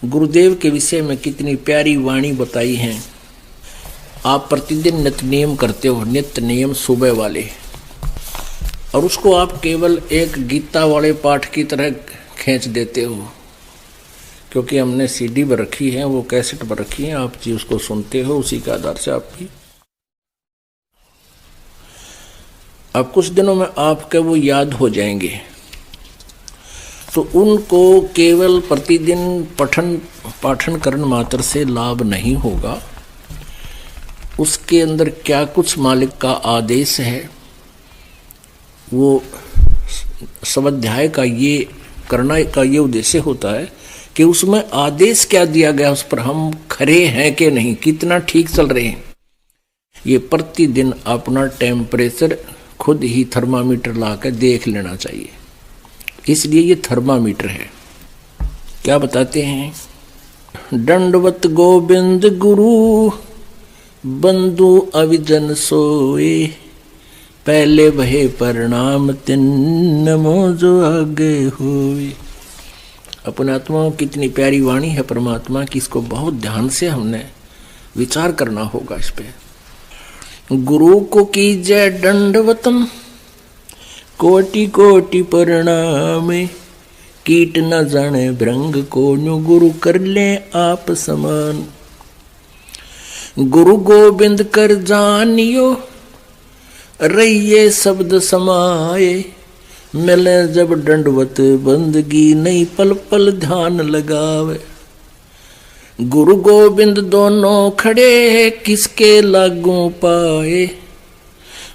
गुरुदेव के विषय में कितनी प्यारी वाणी बताई हैं। आप प्रतिदिन नित्य नियम करते हो, नित्य नियम सुबह वाले, और उसको आप केवल एक गीता वाले पाठ की तरह खींच देते हो, क्योंकि हमने सीडी पर रखी है, वो कैसेट पर रखी है, आप जी उसको सुनते हो, उसी के आधार से आप भी अब कुछ दिनों में आपके वो याद हो जाएंगे। तो उनको केवल प्रतिदिन पाठन करने मात्र से लाभ नहीं होगा, उसके अंदर क्या कुछ मालिक का आदेश है, वो स्वाध्याय का ये करना का ये उद्देश्य होता है कि उसमें आदेश क्या दिया गया, उस पर हम खरे हैं कि नहीं, कितना ठीक चल रहे हैं। ये प्रतिदिन अपना टेम्परेचर खुद ही थर्मामीटर ला कर देख लेना चाहिए। इसलिए ये थर्मामीटर है। क्या बताते हैं? दंडवत गोविंद गुरु बंधु अविजन सोए, पहले वहे प्रणाम तिन नमो जो आगे होए। अपने आत्मा कितनी प्यारी वाणी है परमात्मा की, इसको बहुत ध्यान से हमने विचार करना होगा इस पे। गुरु को कीजय दंडवतम कोटि कोटि प्रणाम, कीट न जाने भृंग को न्यू गुरु कर ले आप समान। गुरु गोविंद कर जानियो रहिए शब्द समाये, मिले जब दंडवत बंदगी नहीं पल पल ध्यान लगावे। गुरु गोविंद दोनों खड़े किसके लागू पाए,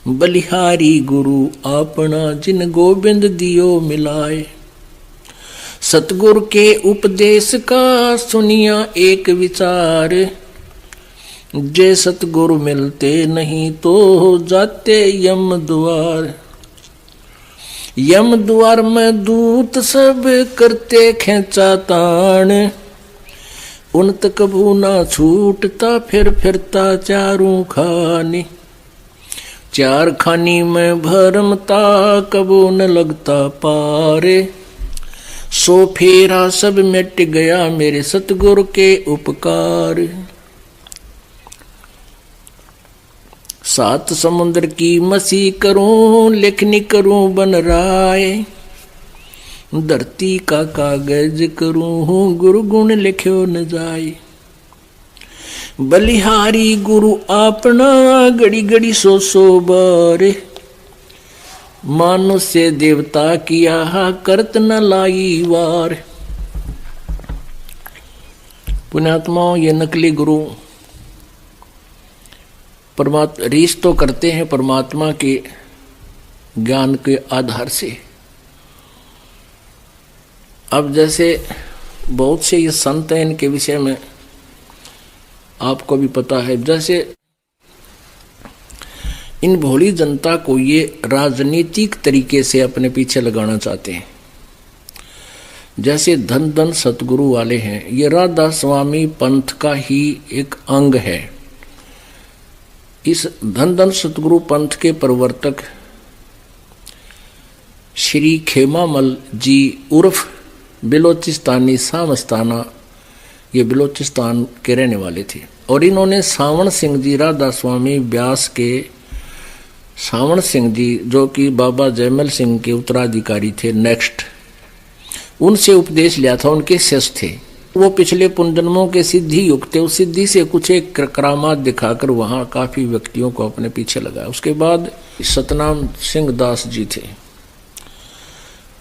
बलिहारी गुरु अपना जिन गोविंद दियो मिलाए। सतगुरु के उपदेश का सुनिया एक विचार, जे सतगुरु मिलते नहीं तो जाते यम द्वार। यम द्वार में दूत सब करते खेचा तान, उन तक कबू ना छूटता फिर फिरता चारों खानी। चार खानी में भरमता कबू न लगता पारे, सो फेरा सब मिट गया मेरे सतगुरु के उपकार। सात समुद्र की मसी करूं लिखनी करूं बन राय, धरती का कागज करूं गुरु गुण लिख्यो न जाए। बलिहारी गुरु अपना घड़ी घड़ी सो बारे, मानुष्य देवता किया करत न लाई वार। पुण्यात्माओं, ये नकली गुरु परमात्मा रीस तो करते हैं परमात्मा के ज्ञान के आधार से। अब जैसे बहुत से ये संत हैं, इनके विषय में आपको भी पता है, जैसे इन भोली जनता को ये राजनीतिक तरीके से अपने पीछे लगाना चाहते हैं। जैसे धन धन सतगुरु वाले हैं, ये राधा स्वामी पंथ का ही एक अंग है। इस धन धन सतगुरु पंथ के प्रवर्तक श्री खेमामल जी उर्फ बिलोचिस्तानी सामस्ताना, ये बिलोचिस्तान के रहने वाले थे, और इन्होंने सावण सिंह जी, राधा स्वामी व्यास के सावण सिंह जी, जो कि बाबा जयमल सिंह के उत्तराधिकारी थे नेक्स्ट, उनसे उपदेश लिया था, उनके शिष्य थे। वो पिछले पुनर्जन्मों के सिद्धि युक्त थे, उस सिद्धि से कुछ एक करामात दिखाकर वहाँ काफी व्यक्तियों को अपने पीछे लगाया। उसके बाद सतनाम सिंह दास जी थे,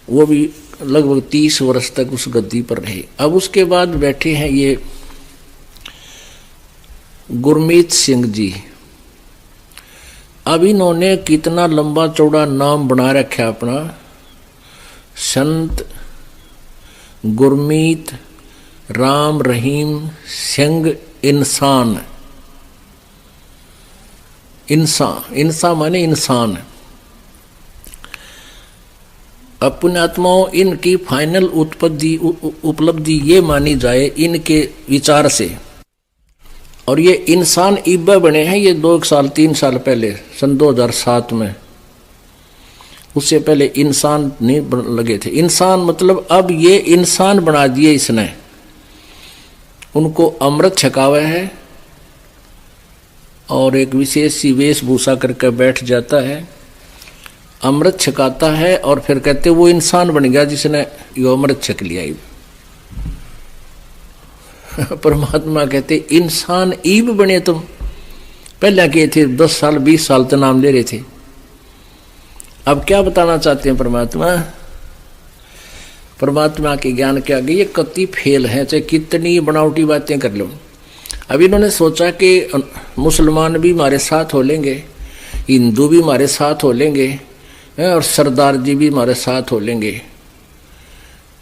वो भी लगभग 30 वर्ष तक उस गद्दी पर रहे। अब उसके बाद बैठे हैं ये गुरमीत सिंह जी। अब इन्होंने कितना लंबा चौड़ा नाम बना रखा है अपना, संत गुरमीत राम रहीम सिंह इंसान। इंसान माने इंसान। अब पुण्यात्माओं, इनकी फाइनल उपलब्धि ये मानी जाए इनके विचार से, और ये इंसान इब्बा बने हैं ये 2 साल 3 साल पहले, सन 2007 में। उससे पहले इंसान नहीं लगे थे। इंसान मतलब अब ये इंसान बना दिए इसने। उनको अमृत छकावा है और एक विशेष सी वेशभूषा करके बैठ जाता है, अमृत छकाता है और फिर कहते वो इंसान बन गया जिसने यो अमृत छक लिया। परमात्मा कहते इंसान ईब बने तुम, पहले किए थे 10 साल 20 साल तो नाम ले रहे थे। अब क्या बताना चाहते हैं परमात्मा? परमात्मा के ज्ञान के आगे ये कति फेल है, चाहे कितनी बनावटी बातें कर लो। अब इन्होंने सोचा कि मुसलमान भी हमारे साथ हो लेंगे, हिंदू भी हमारे साथ हो लेंगे और सरदार जी भी हमारे साथ हो लेंगे।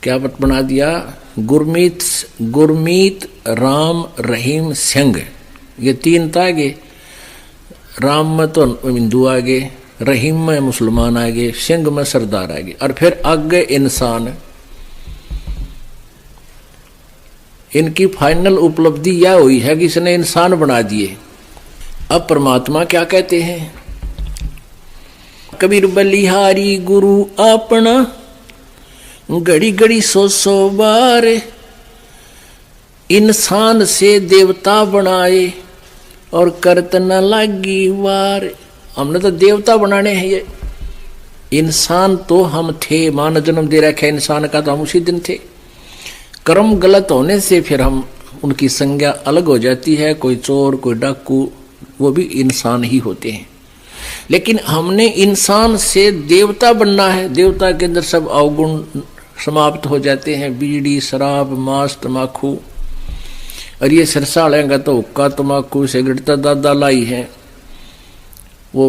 क्या बना दिया? गुरमीत राम रहीम सिंह, ये 3 था आगे। राम में तो हिंदू आ गए, रहीम में मुसलमान आ गए, सिंह में सरदार आ गए, और फिर आगे इंसान। इनकी फाइनल उपलब्धि यह हुई है कि इसने इंसान बना दिए। अब परमात्मा क्या कहते हैं? कबीर बलिहारी गुरु अपना, घड़ी घड़ी 100 बार इंसान से देवता बनाए और करत न लागी वार। हमने तो देवता बनाने हैं, ये इंसान तो हम थे, मां ने जन्म दे रखा है इंसान का, तो हम उसी दिन थे। कर्म गलत होने से फिर हम उनकी संज्ञा अलग हो जाती है, कोई चोर कोई डाकू, वो भी इंसान ही होते हैं। लेकिन हमने इंसान से देवता बनना है। देवता के अंदर सब अवगुण समाप्त हो जाते हैं, बीड़ी शराब मांस तमाकू, और ये सिरसा लेंगे तो हुक्का तमाकू सिगरेट दादा लाई है। वो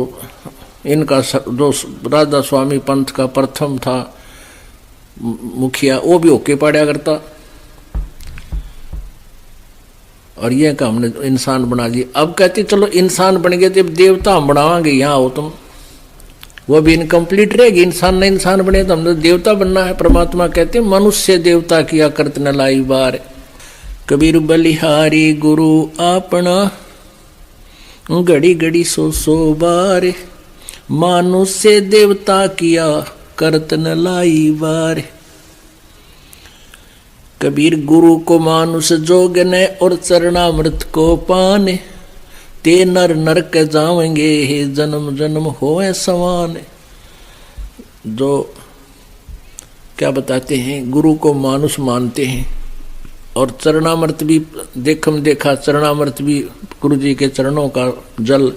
इनका जो राधा स्वामी पंथ का प्रथम था मुखिया, वो भी होके पड़ा करता, और यह का हमने इंसान बना दिया। अब कहते चलो इंसान बन गए, जब देवता हम बनावांगे, यहाँ हो तुम, वो भी इनकम्प्लीट रहेगी। इंसान नहीं इंसान बने तो हमने देवता बनना है। परमात्मा कहते मनुष्य देवता किया करत न लाई बार। कबीर बलिहारी गुरु अपना, घड़ी घड़ी 100 बार, मानुष्य देवता किया करत न लाई बार। कबीर गुरु को मानुष जोगने और चरणामृत को पाने, ते नर नरक जावेंगे हे जन्म जन्म होए समान। जो क्या बताते हैं, गुरु को मानुष मानते हैं और चरणामृत भी देखा, चरणामृत भी गुरु जी के चरणों का जल,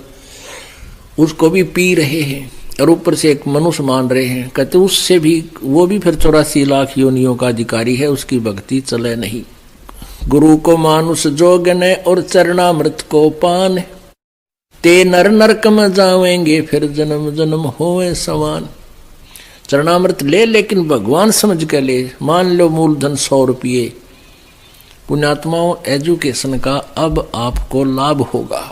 उसको भी पी रहे हैं और ऊपर से एक मनुष्य मान रहे हैं। कहते उससे भी, वो भी फिर 84 लाख योनियों का अधिकारी है, उसकी भक्ति चले नहीं। गुरु को मानुष जोगने और चरणामृत को पान, ते नर नरक में जावेंगे फिर जन्म जन्म होए समान। चरणामृत ले, लेकिन भगवान समझ के ले। मान लो मूलधन 100 रुपये। पुण्यात्माओं, एजुकेशन का अब आपको लाभ होगा,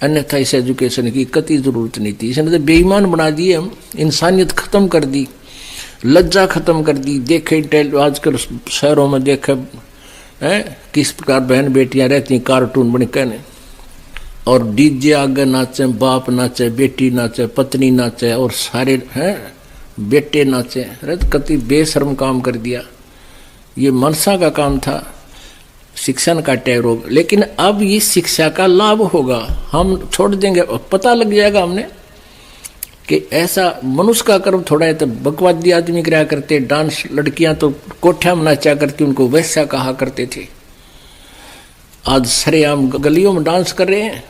अन्यथा इस एजुकेशन की कति जरूरत नहीं थी। इसने तो बेईमान बना दिए हम, इंसानियत खत्म कर दी, लज्जा खत्म कर दी। देखे आजकल शहरों में देखे किस प्रकार बहन बेटियां रहती हैं कार्टून बन के, और डीजे आगे नाचे, बाप नाचे, बेटी नाचे, पत्नी नाचे, और सारे बेटे नाचे। अरे कति बेशर्म काम कर दिया। ये मनसा का काम था, शिक्षण का टैरोग। लेकिन अब ये शिक्षा का लाभ होगा, हम छोड़ देंगे, पता लग जाएगा हमने कि ऐसा मनुष्य का कर्म थोड़ा है। तो बकवादी आदमी कराया करते डांस, लड़कियां तो कोठ्या में नाचा करती, उनको वैसा कहा करते थे। आज सरेआम गलियों में डांस कर रहे हैं,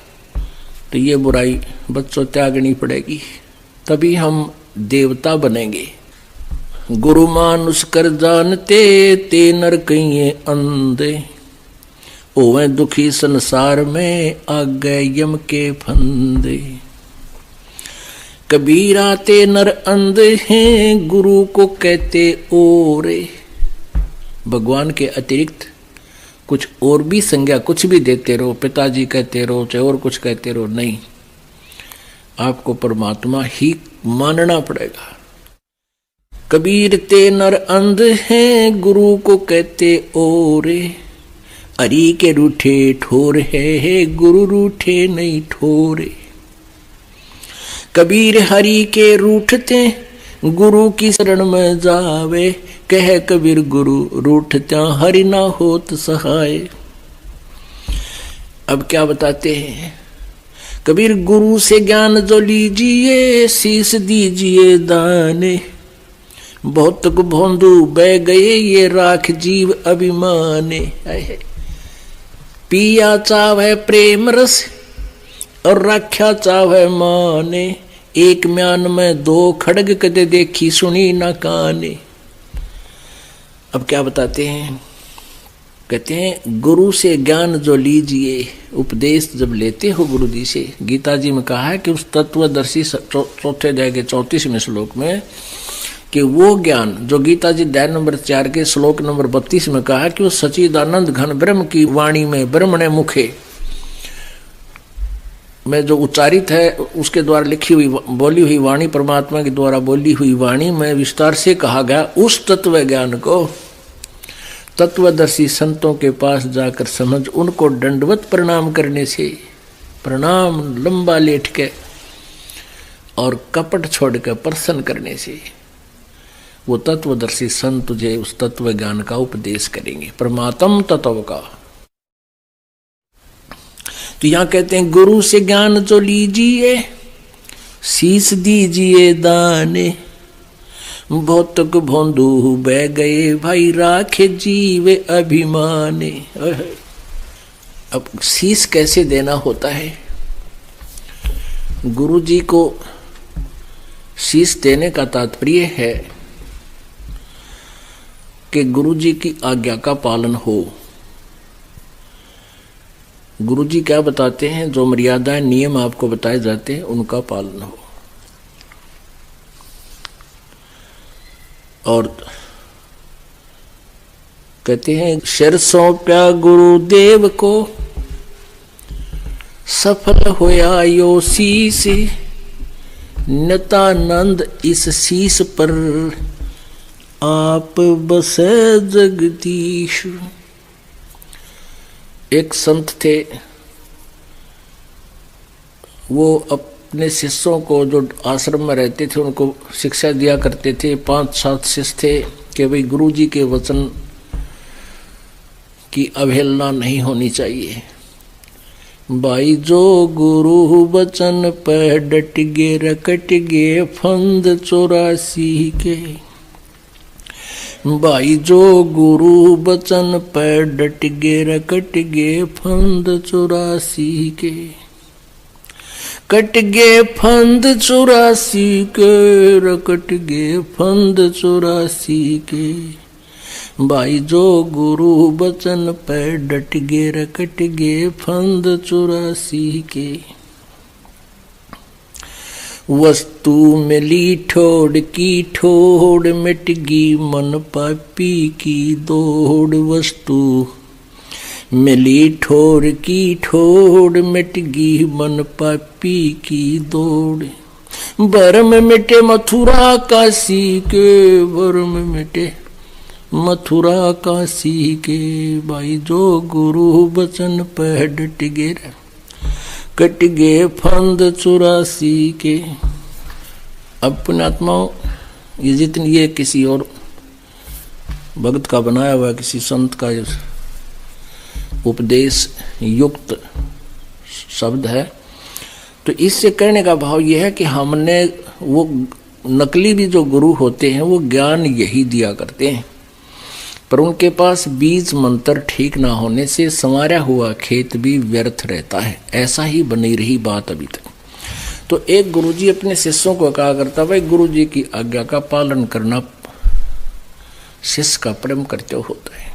तो ये बुराई बच्चों त्यागनी पड़ेगी, तभी हम देवता बनेंगे। गुरु मानुष कर जानते, ते नर कहिए अंधे, ओवे दुखी संसार में आगे यम के फंदे। कबीरा ते नर अंधे हैं, गुरु को कहते ओरे। भगवान के अतिरिक्त कुछ और भी संज्ञा कुछ भी देते रहो, पिताजी कहते रहो, चाहे और कुछ कहते रहो, नहीं, आपको परमात्मा ही मानना पड़ेगा। कबीर ते नर अंधे हैं, गुरु को कहते ओरे। हरि के रूठे ठोर है, गुरु रूठे नहीं ठोरे। कबीर हरि के रूठते, गुरु की शरण में जावे। कह कबीर गुरु रूठत्या, हरि ना होत सहाय। अब क्या बताते हैं कबीर, गुरु से ज्ञान जो लीजिए शीश दीजिए दाने, बहुत भोंदू बह गए ये राख जीव अभिमाने। पिया चावै प्रेम रस और रक्षा चावै माने, एक म्यान में दो खड़ग कदे देखी सुनी न काने। अब क्या बताते हैं, कहते हैं गुरु से ज्ञान जो लीजिए, उपदेश जब लेते हो गुरु जी से, गीता जी में कहा है कि उस तत्वदर्शी चौथे अध्याय के 34वें श्लोक में कि वो ज्ञान जो गीता जी अध्याय नंबर 4 के श्लोक नंबर 32 में कहा कि वो सच्चिदानंद घन ब्रह्म की वाणी में ब्रह्मणे मुखे में जो उच्चारित है उसके द्वारा लिखी हुई बोली हुई वाणी, परमात्मा के द्वारा बोली हुई वाणी में विस्तार से कहा गया, उस तत्व ज्ञान को तत्वदर्शी संतों के पास जाकर समझ, उनको दंडवत प्रणाम करने से, प्रणाम लंबा लेट के और कपट छोड़ कर प्रसन्न करने से वो तत्वदर्शी संत तुझे उस तत्व ज्ञान का उपदेश करेंगे, परमात्म तत्व का। तो यहां कहते हैं गुरु से ज्ञान जो लीजिए शीश दीजिए दाने, बहुत भोंदू बह गए भाई राखे जीव अभिमाने। अब शीश कैसे देना होता है, गुरु जी को शीश देने का तात्पर्य है कि गुरु जी की आज्ञा का पालन हो। गुरु जी क्या बताते हैं, जो मर्यादाएं नियम आपको बताए जाते हैं उनका पालन हो। और कहते हैं सिर सौंप्या गुरुदेव को, सफल होया यो शीस, नितानंद इस शीस पर आप बसे जगदीश। एक संत थे, वो अपने शिष्यों को जो आश्रम में रहते थे उनको शिक्षा दिया करते थे। 5-7 शिष्य थे कि भाई गुरु जी के वचन की अवहेलना नहीं होनी चाहिए। भाई जो गुरु वचन पर डट गे रकट गे फंद 84 के, भाई जो गुरु वचन पर डट गे रकट गे फंद 84 के, कट गे फंद 84 के, रकट गे फंद 84 के, भाई जो गुरु वचन पर डट गे रकट गे फंद 84 के। वस्तु मिली ठोड़ की ठोड़, मिट गई मन पापी की दौड़। वस्तु मिली ठोड़ की ठोड़, मिट गई मन पापी की दौड़। भरम मिटे मथुरा काशी के, भरम मिटे मथुरा काशी के, भाई जो गुरु वचन पर डट गे कट गे फंद 84 के। अब पुण्यात्माओं, ये जितनी ये किसी और भक्त का बनाया हुआ किसी संत का उपदेश युक्त शब्द है, तो इससे कहने का भाव यह है कि हमने वो नकली भी जो गुरु होते हैं वो ज्ञान यही दिया करते हैं, पर उनके पास बीज मंत्र ठीक ना होने से संवारा हुआ खेत भी व्यर्थ रहता है। ऐसा ही बनी रही बात अभी तक। तो एक गुरुजी अपने शिष्यों को कहा करता, भाई गुरुजी की आज्ञा का पालन करना शिष्य का परम कर्तव्य होता है,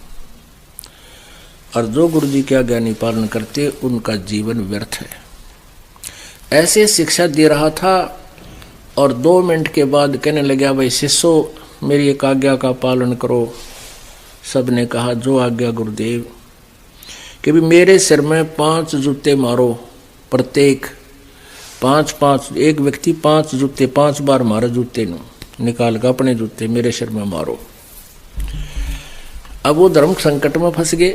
और जो गुरुजी की आज्ञा नहीं पालन करते उनका जीवन व्यर्थ है। ऐसे शिक्षा दे रहा था और 2 मिनट के बाद कहने लगा, भाई शिष्यों मेरी एक आज्ञा का पालन करो। सब ने कहा जो आज्ञा गुरुदेव, कि भी मेरे सिर में 5 जूते मारो, प्रत्येक 5-5, एक व्यक्ति 5 जूते 5 बार मारो, जूते निकाल कर अपने जूते मेरे सिर में मारो। अब वो धर्म संकट में फंस गए,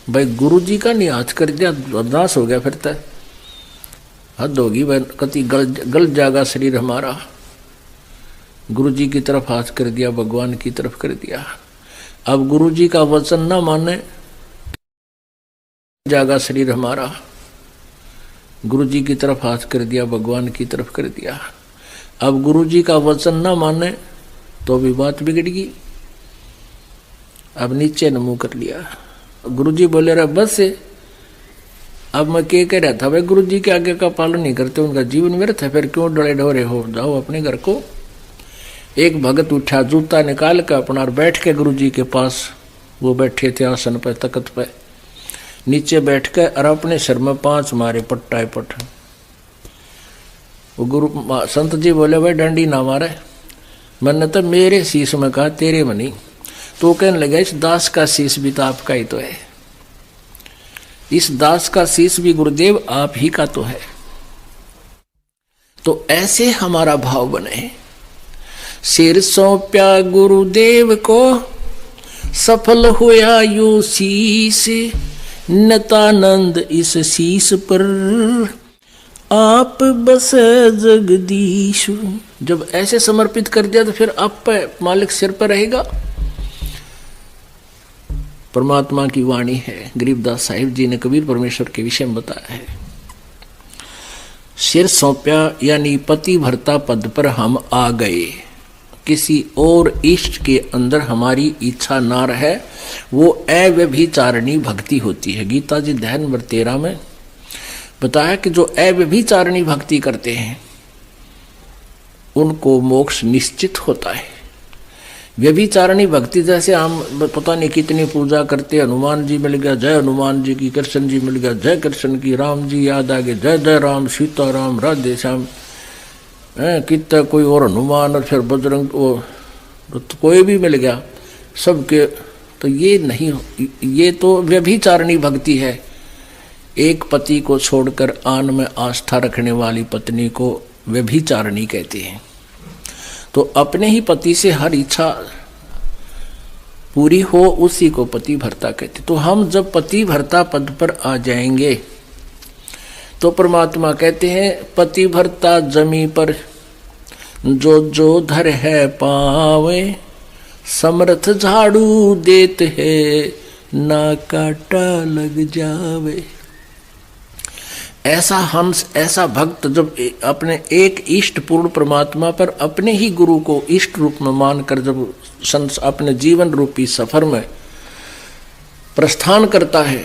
भाई गुरु जी का नहीं हाथ कर दिया, बर्दाश्त हो गया, फिर तक हद होगी, भाई कति गल जाएगा शरीर हमारा। गुरु जी की तरफ हाथ कर दिया, भगवान की तरफ कर दिया। अब गुरु जी का वचन ना माने जागा शरीर हमारा, गुरु जी की तरफ हाथ कर दिया, भगवान की तरफ कर दिया। अब गुरु जी का वचन ना माने तो भी बात बिगड़गी। अब नीचे न मुंह कर लिया। गुरु जी बोले रहा बस से, अब मैं क्या कह रहा था, भाई गुरु जी के आगे का पालन नहीं करते, उनका जीवन व्यर्थ है, फिर क्यों डरे ढोरे हो, जाओ अपने घर को। एक भगत उठा, जूता निकाल कर अपना और बैठ के गुरु जी के पास, वो बैठे थे आसन पे, तख्त पे, नीचे बैठ कर और अपने सिर में 5 मारे पट्टाए पट। वो गुरु संत जी बोले भाई डंडी ना मारे। मैंने तो मेरे शीश में कहा, तेरे में नहीं। तो कहने लगा इस दास का शीश भी तो आपका ही तो है, इस दास का शीश भी गुरुदेव आप ही का तो है। तो ऐसे हमारा भाव बने, सिर सौंप्या गुरुदेव को, सफल हुआ यो शीश, नतानंद इस शीश पर, आप बस जगदीश। जब ऐसे समर्पित कर दिया तो फिर आप पे मालिक सिर पर रहेगा। परमात्मा की वाणी है, गरीबदास साहिब जी ने कबीर परमेश्वर के विषय में बताया है। सिर सौंप्या यानी पति भरता पद पर हम आ गए, किसी और इष्ट के अंदर हमारी इच्छा ना रहे, वो अव्यभिचारिणी भक्ति होती है। गीता जी अध्याय नंबर 13 में बताया कि जो अव्यभिचारिणी भक्ति करते हैं उनको मोक्ष निश्चित होता है। व्यभिचारिणी भक्ति जैसे हम पता नहीं कितनी पूजा करते, हनुमान जी मिल गया जय हनुमान जी की, कृष्ण जी मिल गया जय कृष्ण की, राम जी याद आ गए जय जय राम, सीता राम राधे श्याम, कितना कोई और हनुमान और फिर बजरंग, वो तो कोई भी मिल गया सबके। तो ये नहीं, ये तो व्यभिचारिणी भक्ति है। एक पति को छोड़कर आन में आस्था रखने वाली पत्नी को व्यभिचारिणी कहते हैं। तो अपने ही पति से हर इच्छा पूरी हो उसी को पति भरता कहते। तो हम जब पति भरता पद पर आ जाएंगे तो परमात्मा कहते हैं पति भरता जमी पर जो जो धर है पावे, समर्थ झाड़ू देत है ना काटा लग जावे। ऐसा हंस, ऐसा भक्त जब अपने एक इष्ट पूर्ण परमात्मा पर अपने ही गुरु को इष्ट रूप में मानकर जब अपने जीवन रूपी सफर में प्रस्थान करता है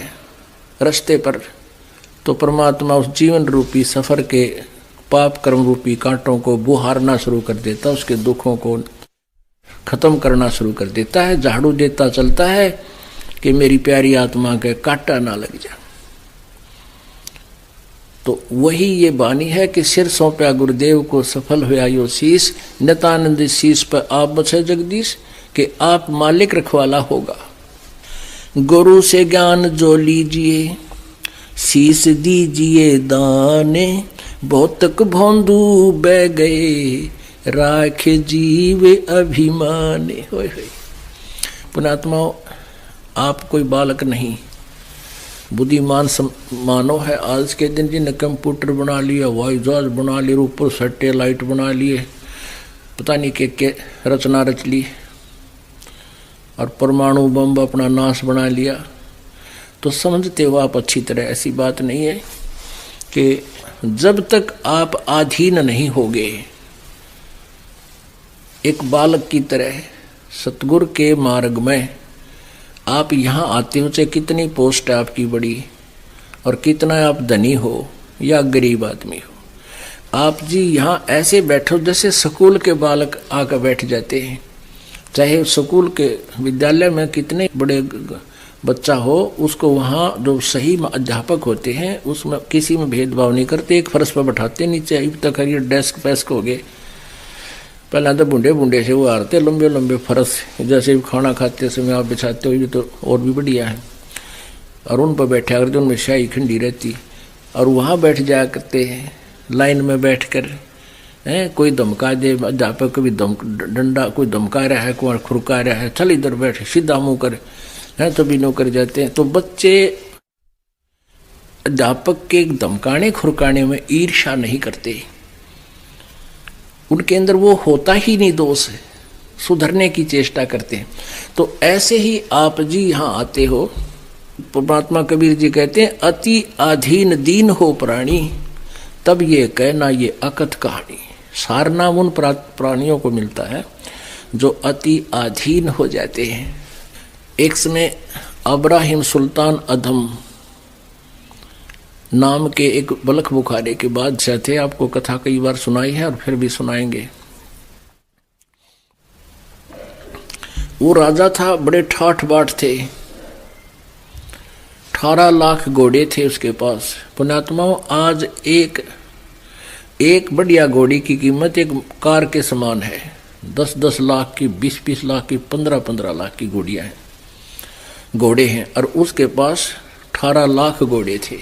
रास्ते पर, तो परमात्मा उस जीवन रूपी सफर के पाप कर्म रूपी कांटों को बुहारना शुरू कर देता, उसके दुखों को खत्म करना शुरू कर देता है, झाड़ू देता चलता है कि मेरी प्यारी आत्मा के कांटा ना लग जाए। तो वही ये बानी है कि सिर सौंप्या गुरुदेव को, सफल हुआ यो शीश, नितानंद शीश पर आप बसे जगदीश, कि आप मालिक रखवाला होगा। गुरु से ज्ञान जो लीजिए, शीश दीजिए दाने, बहुतक भोंदू बह गए, राख जीव अभिमाने। होय होय पुणात्माओं, आप कोई बालक नहीं, बुद्धिमान मानव है। आज के दिन जिन्हें कंप्यूटर बना लिया, हवाई जहाज बना लिए, ऊपर सैटेलाइट बना लिए, पता नहीं के रचना रच ली, और परमाणु बम अपना नाश बना लिया। तो समझते हो आप अच्छी तरह, ऐसी बात नहीं है कि जब तक आप अधीन नहीं होगे एक बालक की तरह सतगुरु के मार्ग में, आप यहाँ आते हो चाहे कितनी पोस्ट है आपकी बड़ी और कितना आप धनी हो या गरीब आदमी हो, आप जी यहाँ ऐसे बैठो जैसे स्कूल के बालक आकर बैठ जाते हैं। चाहे स्कूल के विद्यालय में कितने बड़े बच्चा हो, उसको वहाँ जो सही अध्यापक होते हैं उसमें किसी में भेदभाव नहीं करते, एक फर्श पर बैठाते, नीचे अब तक ये डेस्क पैस्क हो गए। पहले तो बूढ़े बूढ़े से वो आते लंबे लंबे फर्श, जैसे खाना खाते समय आप बिछाते हो, ये तो और भी बढ़िया है। और उन पर बैठा करते, उनमें शाही खंडी रहती, और वहाँ बैठ जाया करते हैं लाइन में बैठ कर। कोई धमका दे, अध्यापक कभी डंडा कोई धमका रहा है, कोई खुरका रहा है, चल इधर बैठ, सीधा मुँह कर, है तो भी नौकर जाते हैं। तो बच्चे अध्यापक के धमकाने खुरकाने में ईर्ष्या नहीं करते, उनके अंदर वो होता ही नहीं दोष है, सुधरने की चेष्टा करते हैं। तो ऐसे ही आप जी यहाँ आते हो परमात्मा कबीर जी कहते हैं अति अधीन दीन हो प्राणी, तब ये कहना ये अकथ कहानी। सार नाम उन प्राणियों को मिलता है जो अति अधीन हो जाते हैं। एक समय अब्राहिम सुल्तान अधम नाम के एक बलख बुखारे के बादशाह थे। आपको कथा कई बार सुनाई है और फिर भी सुनाएंगे। वो राजा था, बड़े ठाठ बाट थे, 18 लाख घोड़े थे उसके पास। पुण्यात्माओं, आज एक बढ़िया घोड़ी की कीमत एक कार के समान है। 10-10 लाख की, 20-20 लाख की, 15-15 लाख की घोड़ियां हैं, घोड़े हैं। और उसके पास 18 लाख घोड़े थे।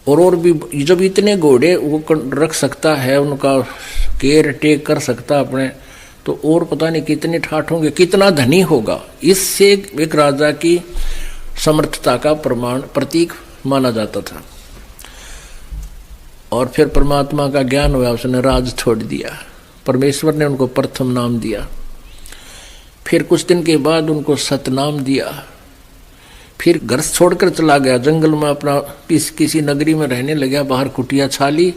और भी जब इतने घोड़े वो रख सकता है, उनका केयर टेक कर सकता अपने, तो और पता नहीं कितने ठाठ होंगे, कितना धनी होगा। इससे एक राजा की समर्थता का प्रतीक माना जाता था। और फिर परमात्मा का ज्ञान हुआ, उसने राज छोड़ दिया। परमेश्वर ने उनको प्रथम नाम दिया। फिर कुछ दिन के बाद उनको सतनाम दिया। फिर घर छोड़कर चला गया, जंगल में अपना किसी नगरी में रहने लगा। बाहर कुटिया छाली,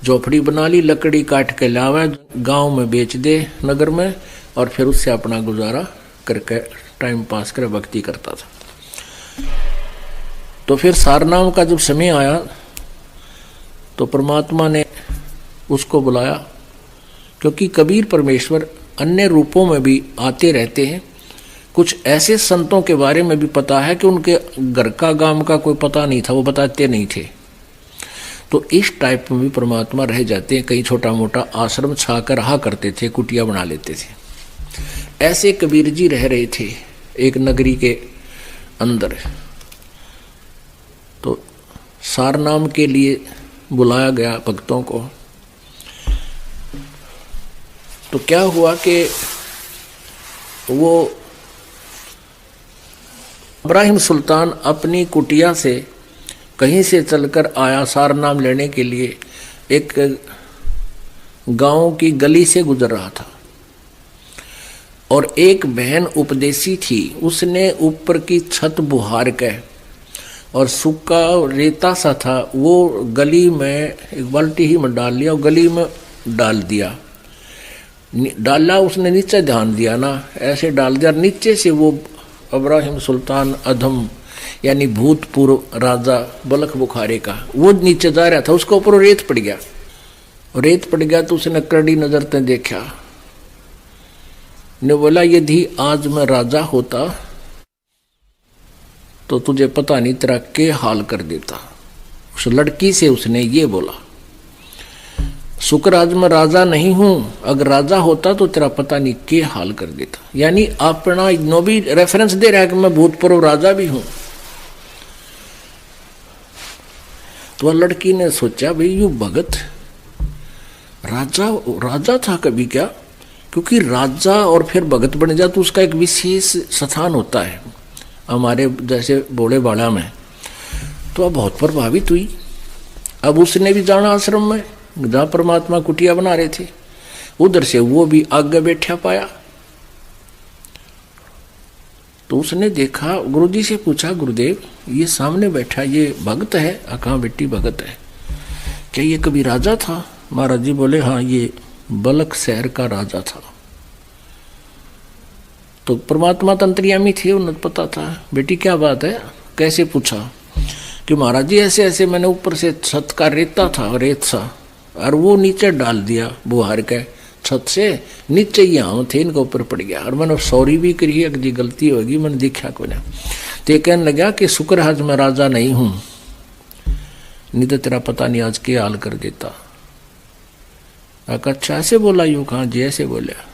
झोपड़ी बना ली, लकड़ी काट के लावा, गांव में बेच दे नगर में, और फिर उससे अपना गुजारा करके टाइम पास कर भक्ति करता था। तो फिर सारनाम का जब समय आया तो परमात्मा ने उसको बुलाया, क्योंकि कबीर परमेश्वर अन्य रूपों में भी आते रहते हैं। कुछ ऐसे संतों के बारे में भी पता है कि उनके घर का गांव का कोई पता नहीं था, वो बताते नहीं थे। तो इस टाइप में भी परमात्मा रह जाते हैं। कई छोटा मोटा आश्रम छा कर रहा करते थे, कुटिया बना लेते थे। ऐसे कबीर जी रह रहे थे एक नगरी के अंदर। तो सारनाम के लिए बुलाया गया भक्तों को। तो क्या हुआ कि वो इब्राहिम सुल्तान अपनी कुटिया से कहीं से चलकर आया सारनाम लेने के लिए। एक गांव की गली से गुजर रहा था और एक बहन उपदेशी थी। उसने ऊपर की छत बुहार के और सूखा रेता सा था, वो गली में एक बाल्टी ही में डाल लिया और गली में डाल दिया। डाला उसने, नीचे ध्यान दिया ना, ऐसे डाल दिया। नीचे से वो इब्राहिम सुल्तान अधम यानी भूतपूर्व राजा बलख बुखारे का, वो नीचे जा रहा था, उसके ऊपर रेत पड़ गया। रेत पड़ गया तो उसने करड़ी नजर से देखा, ने बोला यदि आज मैं राजा होता तो तुझे पता नहीं तेरा क्या हाल कर देता। उस लड़की से उसने ये बोला, शुक्र आज मैं राजा नहीं हूं, अगर राजा होता तो तेरा पता नहीं क्या हाल कर देता। यानी अपना नो भी रेफरेंस दे रहा है कि मैं भूतपूर्व राजा भी हूं। तो लड़की ने सोचा भाई यू भगत राजा था कभी क्या, क्योंकि राजा और फिर भगत बन जाए तो उसका एक विशेष स्थान होता है हमारे जैसे बोले बाड़ा में। तो अब बहुत प्रभावित हुई। अब उसने भी जाना आश्रम में जहाँ परमात्मा कुटिया बना रहे थे, उधर से वो भी आगे बैठा पाया। तो उसने देखा, गुरुजी से पूछा, गुरुदेव ये सामने बैठा ये भगत है? कहाँ बेटी भगत है? क्या ये कभी राजा था? महाराज जी बोले हाँ, ये बलख शहर का राजा था। तो परमात्मा तंत्रियामी थे, उन्हें पता था। बेटी क्या बात है? कैसे पूछा? कि महाराज जी ऐसे ऐसे मैंने ऊपर से छत का रेता था, रेत सा, और वो नीचे डाल दिया बुहार के छत से नीचे, यहाँ थे इनके ऊपर पड़ गया। और मैंने सॉरी भी करी है कि गलती होगी, मैंने देखा को ना। तो ये कहने लगा कि शुक्र आज मैं राजा नहीं हूं, नहीं तो तेरा पता नहीं आज क्या हाल कर देता। अच्छा ऐसे बोला? यूं कहा जी ऐसे बोला।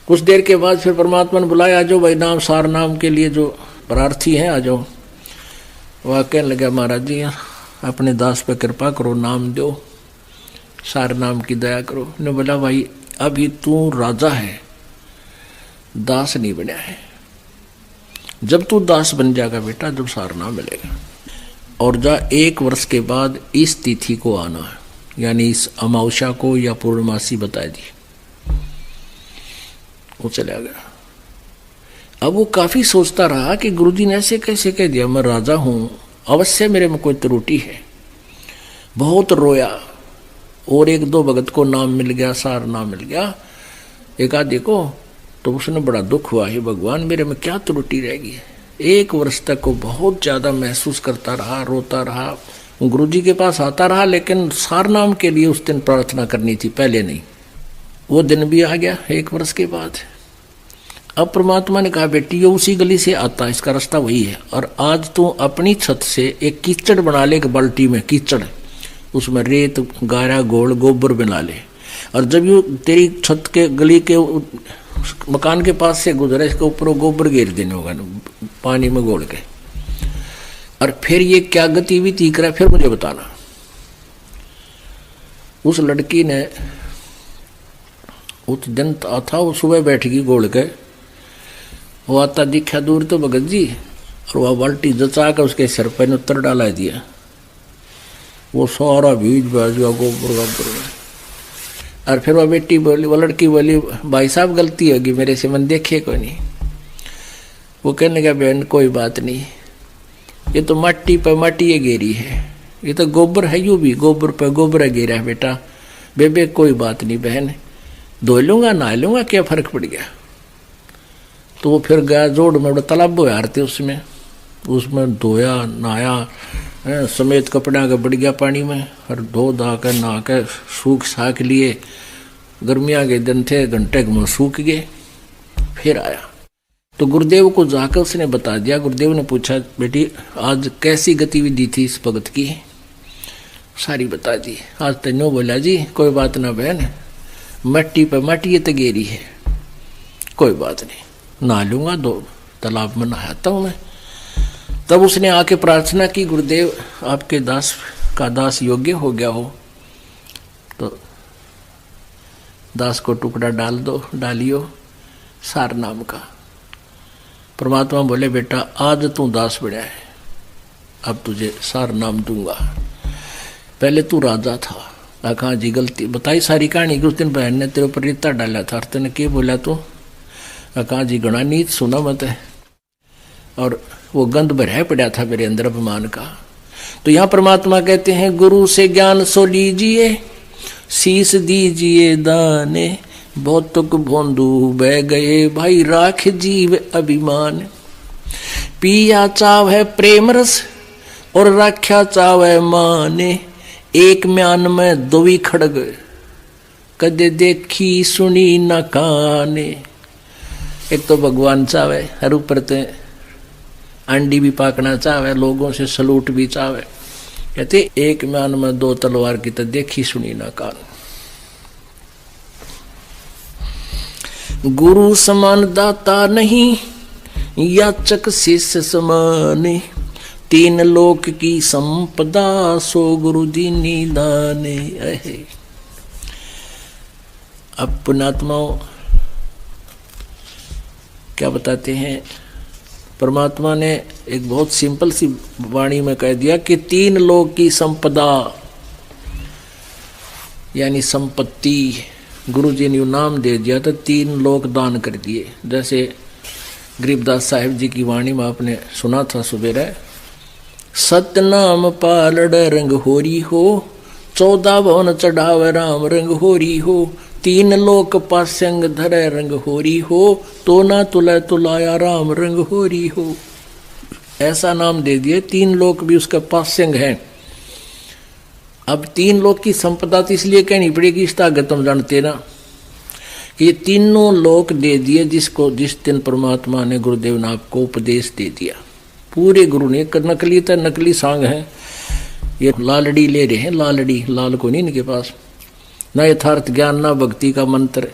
कुछ देर के बाद फिर परमात्मा ने बुलाया, आ जाओ भाई नाम सार नाम के लिए जो प्रार्थी हैं आ जाओ। वह कहने लगा महाराज जी अपने दास पे कृपा करो, नाम दो, सार नाम की दया करो। ने बोला भाई अभी तू राजा है, दास नहीं बना है। जब तू दास बन जाएगा बेटा, जब सार नाम मिलेगा। और जा 1 वर्ष के बाद इस तिथि को आना है, यानी इस अमावस्या को या पूर्णमासी बता दी। वो चला गया। अब वो काफी सोचता रहा कि गुरुजी ने ऐसे कैसे कह दिया, मैं राजा हूं, अवश्य मेरे में कोई त्रुटि है। बहुत रोया और एक दो भगत को नाम मिल गया, सार नाम मिल गया एक आधे को, तो उसने बड़ा दुख हुआ, हे भगवान मेरे में क्या त्रुटि रहेगी। 1 वर्ष तक वो बहुत ज्यादा महसूस करता रहा, रोता रहा, गुरुजी के पास आता रहा, लेकिन सार नाम के लिए उस दिन प्रार्थना करनी थी, पहले नहीं। वो दिन भी आ गया 1 वर्ष के बाद। अब परमात्मा ने कहा बेटी ये उसी गली से आता, इसका रास्ता वही है, और आज तू अपनी छत से एक कीचड़ बना ले, एक बाल्टी में कीचड़, उसमें रेत गारा गोल गोबर बना ले, और जब यू तेरी छत के गली के मकान के पास से गुजरे, इसके ऊपर गोबर घेर देने होगा पानी में घोल के, और फिर ये क्या गतिविधि करा फिर मुझे बताना। उस लड़की ने उस दिन था, वो सुबह बैठ गई घोल के, वो आता दिखा दूर तो भगत जी, और वह बाल्टी जचा कर उसके सिर पर उत्तर डाला दिया, वो सारा बीज बाज गया गोबर गोबर में। और फिर वह बेटी बोली, वो लड़की बोली भाई साहब गलती होगी मेरे से, मन देखे को नहीं। वो कहने का बहन कोई बात नहीं, ये तो माटी पर माटी ये घेरी है, ये तो गोबर है, यूं भी गोबर पर गोबर घेरा है बेटा, बेबे कोई बात नहीं बहन, धो लूंगा नहा लूंगा, क्या फर्क पड़ गया। तो वो फिर गया जोड़ में, तालाब हारते उसमें धोया नहाया समेत कपड़ा का बढ़ गया पानी में, और धो धा कर नहा कर सूख साख लिए, गर्मियाँ के दिन थे, घंटे में सूख गए। फिर आया तो गुरुदेव को जाकर उसने बता दिया। गुरुदेव ने पूछा बेटी आज कैसी गतिविधि थी इस भगत की, सारी बता दी। आज तेनो बोला जी कोई बात ना बहन, मट्टी पर मट्टी ये तगेरी है, कोई बात नहीं, नहा लूंगा, दो तालाब में नहाता हूं मैं। तब उसने आके प्रार्थना की गुरुदेव आपके दास का दास योग्य हो गया हो तो दास को टुकड़ा डाल दो, डालियो सार नाम का। परमात्मा बोले बेटा आज तू दास बढ़ा है, अब तुझे सार नाम दूंगा, पहले तू राजा था। कहा जी गलती बताई सारी कहानी कि उस दिन बहन ने तेरे ऊपर रेता डाला था, तेने क्या बोला तू? कहा जी गणा नीच सुना मत है, और वो गंध भरा पड़ा था मेरे अंदर अपमान का। तो यहाँ परमात्मा कहते हैं गुरु से ज्ञान सो लीजिए, शीस दीजिए दाने, बहुतुक भोंदू बह गए भाई राख जीव अभिमान। पिया चाव है प्रेम रस और राख्या चाव है माने, एक म्यान में दोवी खड़ग कदे देखी सुनी न काने। एक तो भगवान चावे, हर ऊपर ते अंडी भी पाकना चावे, लोगों से सलूट भी चावे। कहते एक म्यान में दो तलवार की तो देखी सुनी ना कान। गुरु समान दाता नहीं, याचक शिष्य समाने, तीन लोक की संपदा सो गुरु दीनी दाने। अब पुण्यात्माओं क्या बताते हैं, परमात्मा ने एक बहुत सिंपल सी वाणी में कह दिया कि तीन लोक की संपदा यानी संपत्ति, गुरु जी ने नाम दे दिया तो तीन लोक दान कर दिए। जैसे गरीबदास साहिब जी की वाणी में आपने सुना था सुबेरे, सतनाम पालड़ रंग होरी हो, 14 भवन चढ़ावे राम रंग होरी हो, तीन लोक पास्यंग धरे रंग होरी हो, तो ना तुला तुलाया राम रंग होरी हो। ऐसा नाम दे दिए, तीन लोक भी उसका पास्यंग है। अब तीन लोक की संपदा तो इसलिए कहनी पड़ेगी, इस ताकत तुम जानते ना कि ये तीनों लोक दे दिए जिसको जिस दिन परमात्मा ने गुरुदेव ने आपको उपदेश दे दिया। पूरे गुरु ने, नकली तो नकली सांग है, ये लालड़ी ले रहे हैं, लालड़ी, लाल को नहीं इनके पास, ना यथार्थ ज्ञान ना भक्ति का मंत्र,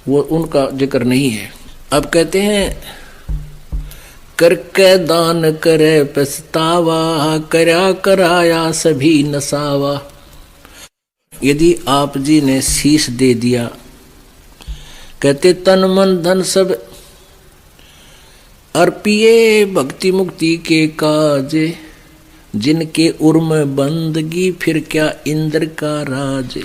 वो उनका जिक्र नहीं है। अब कहते हैं करके दान करे पछतावा, करया कराया सभी नसावा। यदि आप जी ने शीश दे दिया, कहते तन मन धन सब अर्पिए भक्ति मुक्ति के काजे, जिनके उर्म बंदगी फिर क्या इंद्र का राज।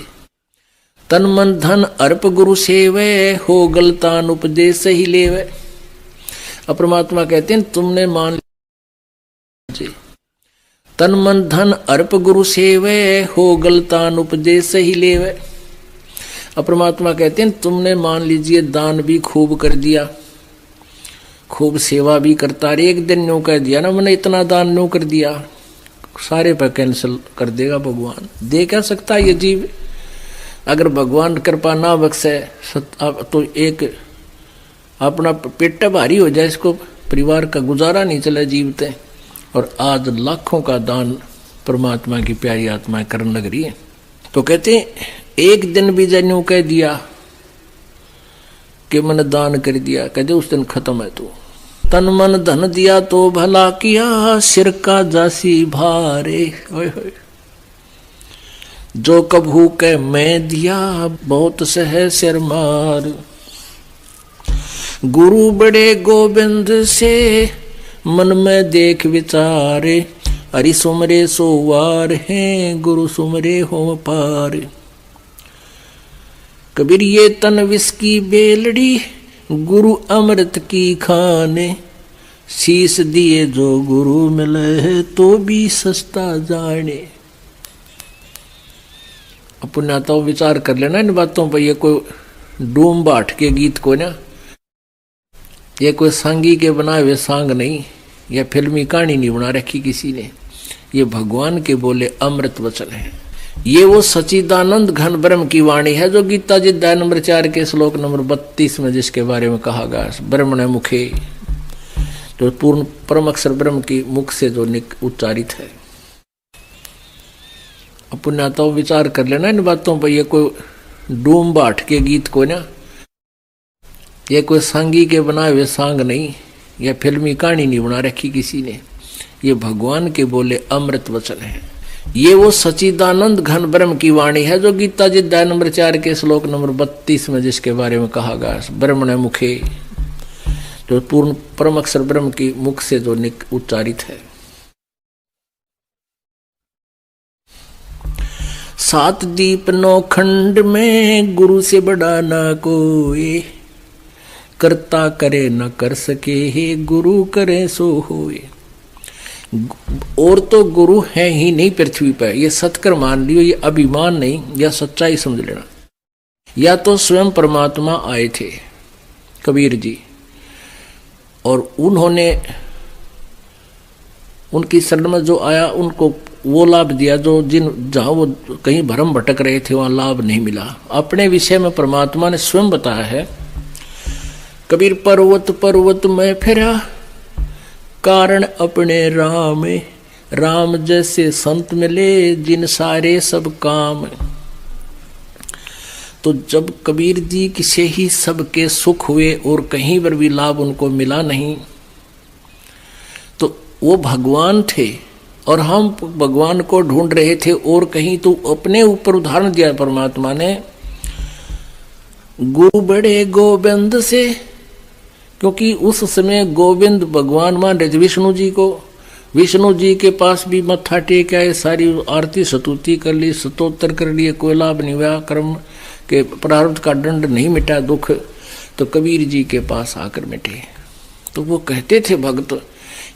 तन मन धन अर्प गुरु सेवे, हो गलतान उपदेश ही लेवे। अब परमात्मा कहते हैं तुमने मान लिया तन मन धन अर्प गुरु सेवे हो गलतान उपदेश ही लेवे। अब परमात्मा कहते हैं तुमने मान लीजिए दान भी खूब कर दिया, खूब सेवा भी करता रहे, एक दिन न्यू कह दिया ना मैंने इतना दान न्यू कर दिया, सारे पर कैंसिल कर देगा भगवान। दे क्या सकता ये जीव? अगर भगवान कृपा ना बख्शे तो एक अपना पेट भारी हो जाए, इसको परिवार का गुजारा नहीं चले जीवते। और आज लाखों का दान परमात्मा की प्यारी आत्माएं करने लग रही है। तो कहते हैं एक दिन भी जन्यू कह दिया कि मैंने दान कर दिया, कहते उस दिन खत्म है। तू तन मन धन दिया तो भला किया, सिर का जासी भारे। ओए होए जो कभू के मैं दिया, बहुत सह सिर मार। गुरु बड़े गोविंद से मन में देख विचारे, हरि सुमरे सोवार हैं, गुरु सुमरे हो पार। कबीर ये तन विष की बेलड़ी, गुरु अमृत की खाने। शीश दिए जो गुरु मिले, तो भी सस्ता जाने। पुण्याता विचार कर लेना इन बातों पर। ये कोई डूम बाट के गीत को ना, ये कोई सांगी के बनाए हुए सांग नहीं, या फिल्मी कहानी नहीं बना रखी किसी ने। ये भगवान के बोले अमृत वचन है। ये वो सच्चिदानंद घन ब्रह्म की वाणी है जो गीता जी अध्याय नंबर 4 के श्लोक नंबर 32 में जिसके बारे में कहा गया, ब्रह्मण मुखे, जो पूर्ण परम अक्षर ब्रह्म की मुख से जो उच्चारित है। पुण्याता विचार कर लेना इन बातों पर। ये कोई डूम बाट के गीत को ना, ये कोई सांगी के बनाए हुए सांग नहीं, या फिल्मी कहानी नहीं बना रखी किसी ने। ये भगवान के बोले अमृत वचन है। ये वो सच्चिदानंद घन ब्रह्म की वाणी है जो गीता जी अध्याय नंबर 4 के श्लोक नंबर 32 में जिसके बारे में कहा गया, ब्रह्मण मुखे, जो पूर्ण परम अक्षर ब्रह्म की मुख से जो उच्चारित है। 7 दीप 9 खंड में, गुरु से बड़ा ना कोई। करता करे न कर सके, हे गुरु करे सो होए। और तो गुरु है ही नहीं पृथ्वी पर, ये सत्कर मान लियो, ये अभिमान नहीं, या सच्चाई समझ लेना। या तो स्वयं परमात्मा आए थे कबीर जी, और उन्होंने उनकी शरण में जो आया उनको वो लाभ दिया जो जहां वो कहीं भ्रम भटक रहे थे वहां लाभ नहीं मिला। अपने विषय में परमात्मा ने स्वयं बताया है, कबीर पर्वत पर्वत में फिरा, कारण अपने राम। राम जैसे संत मिले, जिन सारे सब काम। तो जब कबीर जी की से ही सबके सुख हुए और कहीं पर भी लाभ उनको मिला नहीं, तो वो भगवान थे और हम भगवान को ढूंढ रहे थे। और कहीं तो अपने ऊपर उदाहरण दिया परमात्मा ने, गुरु बड़े गोविंद से, क्योंकि उस समय गोविंद भगवान मान रहे थे विष्णु जी को। विष्णु जी के पास भी मत्था टेक आए, सारी आरती स्तुति कर ली, स्तोत्र कर लिए, कोई लाभ नहीं हुआ, कर्म के प्रारब्ध का दंड नहीं मिटा, दुख तो कबीर जी के पास आकर मिटे। तो वो कहते थे भक्त,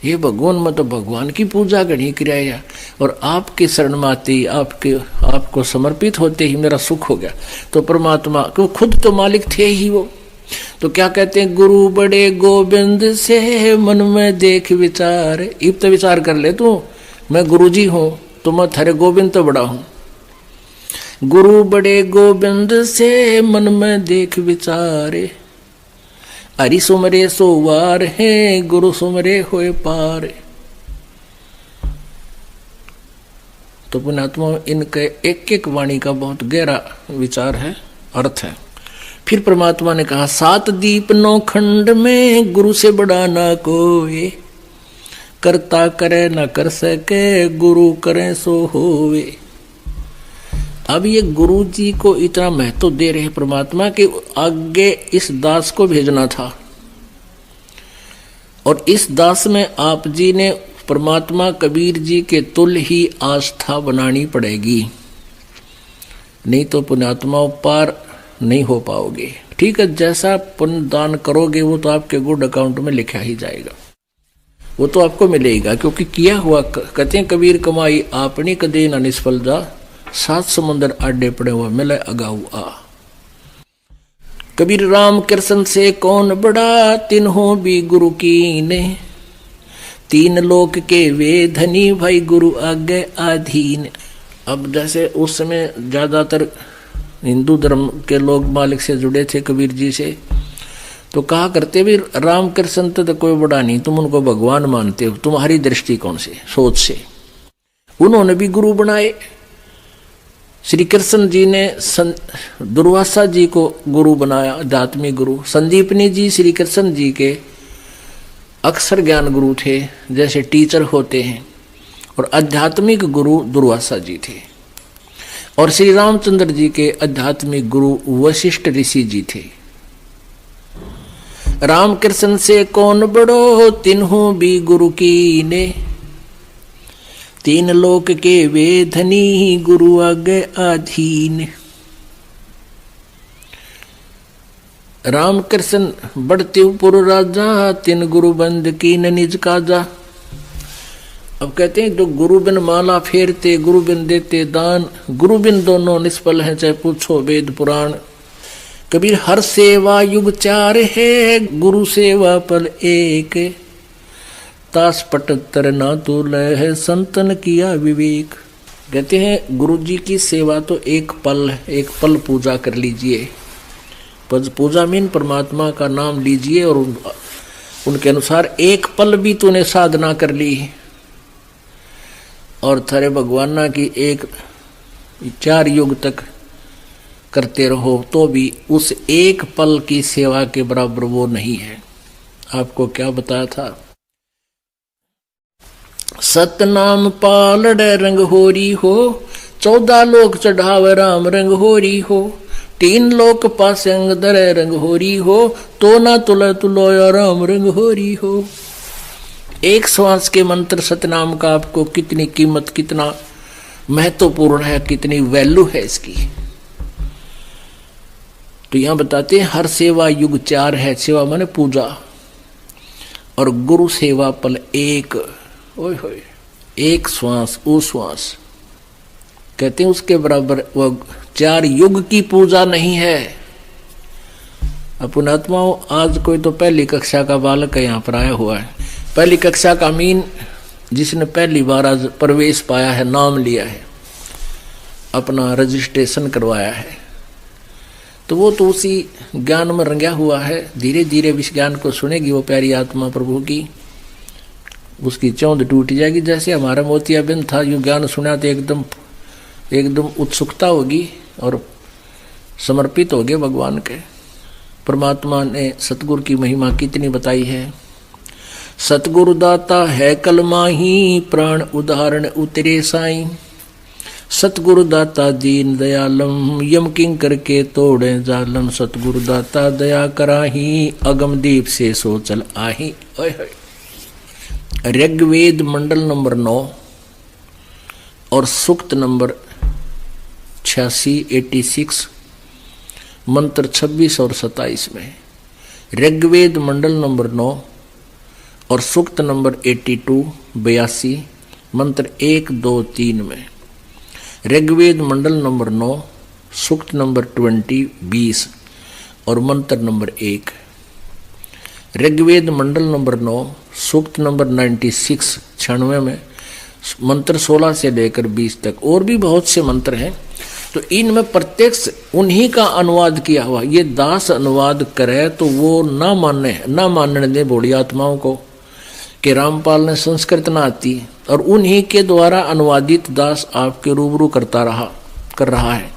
ये भगवान में तो भगवान की पूजा घनी कराया, और आपके शरण में आते ही आपको समर्पित होते ही मेरा सुख हो गया। तो परमात्मा क्यों, खुद तो मालिक थे ही वो। तो क्या कहते हैं, गुरु बड़े गोविंद से मन में देख विचार। इब तो विचार कर ले तू, मैं गुरु जी हूं तो मैं थारे गोविंद तो बड़ा हूं। गुरु बड़े गोविंद से मन में देख विचारे, हरि सुमरे सोवार हैं, गुरु सुमरे होए पार। तो पुण्यात्मा इनके एक एक वाणी का बहुत गहरा विचार है, अर्थ है। फिर परमात्मा ने कहा, 7 दीप 9 खंड में, गुरु से बड़ा ना कोई। करता करे न कर सके, गुरु करे सो होवे। अब ये गुरु जी को इतना महत्व दे रहे परमात्मा कि आगे इस दास को भेजना था, और इस दास में आप जी ने परमात्मा कबीर जी के तुल्य ही आस्था बनानी पड़ेगी, नहीं तो पुण्यात्मा पार नहीं हो पाओगे। ठीक है, जैसा पुण्य दान करोगे वो तो आपके गुड अकाउंट में लिखा ही जाएगा, वो तो आपको मिलेगा, क्योंकि किया हुआ। कहते हैं कबीर कमाई आपनी कदे न निष्फल जा, 7 समुंदर आडे पड़े हुआ मिले अगाऊ आ। कबीर राम कृष्ण से कौन बड़ा, तिन्हों भी गुरु कीने, 3 लोक के वे धनी भाई गुरु आगे आधीन। अब जैसे उस समय ज्यादातर हिंदू धर्म के लोग मालिक से जुड़े थे कबीर जी से, तो कहा करते भी राम कृष्ण तो कोई बड़ा नहीं, तुम उनको भगवान मानते हो, तुम्हारी दृष्टिकोण से सोच से। उन्होंने भी गुरु बनाए। श्री कृष्ण जी ने दुर्वासा जी को गुरु बनाया, आध्यात्मिक गुरु। संदीपनी जी श्री कृष्ण जी के अक्षर ज्ञान गुरु थे, जैसे टीचर होते हैं, और आध्यात्मिक गुरु दुर्वासा जी थे। और श्री रामचंद्र जी के आध्यात्मिक गुरु वशिष्ठ ऋषि जी थे। राम कृष्ण से कौन बड़ो, तिन्हों भी गुरु कीने, 3 लोक के वे धनी गुरु आगे आधीन। राम कृष्ण बढ़ते पुर राजा, 3 गुरु बंद की निज काजा। अब कहते हैं जो गुरु बिन माला फेरते, गुरु बिन देते दान, गुरु बिन दोनों निष्फल हैं, चाहे पूछो वेद पुराण। कबीर हर सेवा युग 4 है, गुरु सेवा पल एक, तास पटत्तर ना तुल है, संतन किया विवेक। कहते हैं गुरु जी की सेवा तो एक पल है, एक पल पूजा कर लीजिए। पूजा मीन परमात्मा का नाम लीजिए, और उनके अनुसार एक पल भी तूने साधना कर ली, और थारे भगवाना की 4 युग तक करते रहो, तो भी उस एक पल की सेवा के बराबर वो नहीं है। आपको क्या बताया था? सतनाम पालड़े रंग होरी हो, 14 लोक चढ़ाव राम रंग होरी हो, 3 लोक पासे अंग दरे रंग होरी हो, तो ना तुल तुलोया राम रंग होरी हो। एक श्वास के मंत्र सतनाम का आपको कितनी कीमत, कितना महत्वपूर्ण है, कितनी वैल्यू है इसकी। तो यहां बताते हैं हर सेवा युग 4 है। सेवा माने पूजा, और गुरु सेवा पल एक। ओए होए, एक श्वास ओ श्वास, कहते हैं उसके बराबर वो 4 युग की पूजा नहीं है। पुणात्माओं, आज कोई तो पहली कक्षा का बालक यहाँ पर आया हुआ है, पहली कक्षा का मीन जिसने पहली बार आज प्रवेश पाया है, नाम लिया है, अपना रजिस्ट्रेशन करवाया है, तो वो तो उसी ज्ञान में रंगा हुआ है। धीरे धीरे इस ज्ञान को सुनेगी वो प्यारी आत्मा प्रभु की, उसकी चौंध टूट जाएगी। जैसे हमारा मोतियाबिंद था, यूँ ज्ञान सुना तो एकदम उत्सुकता होगी और समर्पित हो गए भगवान के। परमात्मा ने सतगुरु की महिमा कितनी बताई है। सतगुरु दाता है कलमाही, प्राण उदाहरण उतरे साईं, सतगुरु दाता दीन दयालम, यम किंकर के तोड़े जालम, सतगुरु दाता दया कराही, अगम दीप से सोचल आही। ऋग्वेद मंडल नंबर 9 और सूक्त नंबर 86 मंत्र 26 और 27 में। ऋग्वेद मंडल नंबर 9 और सूक्त नंबर 82 मंत्र 1, 2, 3 में। ऋग्वेद मंडल नंबर 9 सूक्त नंबर 20 और मंत्र नंबर 1। ऋग्वेद मंडल नंबर 9 सूक्त नंबर 96 में मंत्र 16 से लेकर 20 तक। और भी बहुत से मंत्र हैं, तो इनमें प्रत्यक्ष उन्हीं का अनुवाद किया हुआ। ये दास अनुवाद करे तो वो ना मानने दे बूढ़ी आत्माओं को कि रामपाल ने संस्कृत ना आती, और उन्हीं के द्वारा अनुवादित दास आपके रूबरू कर रहा है।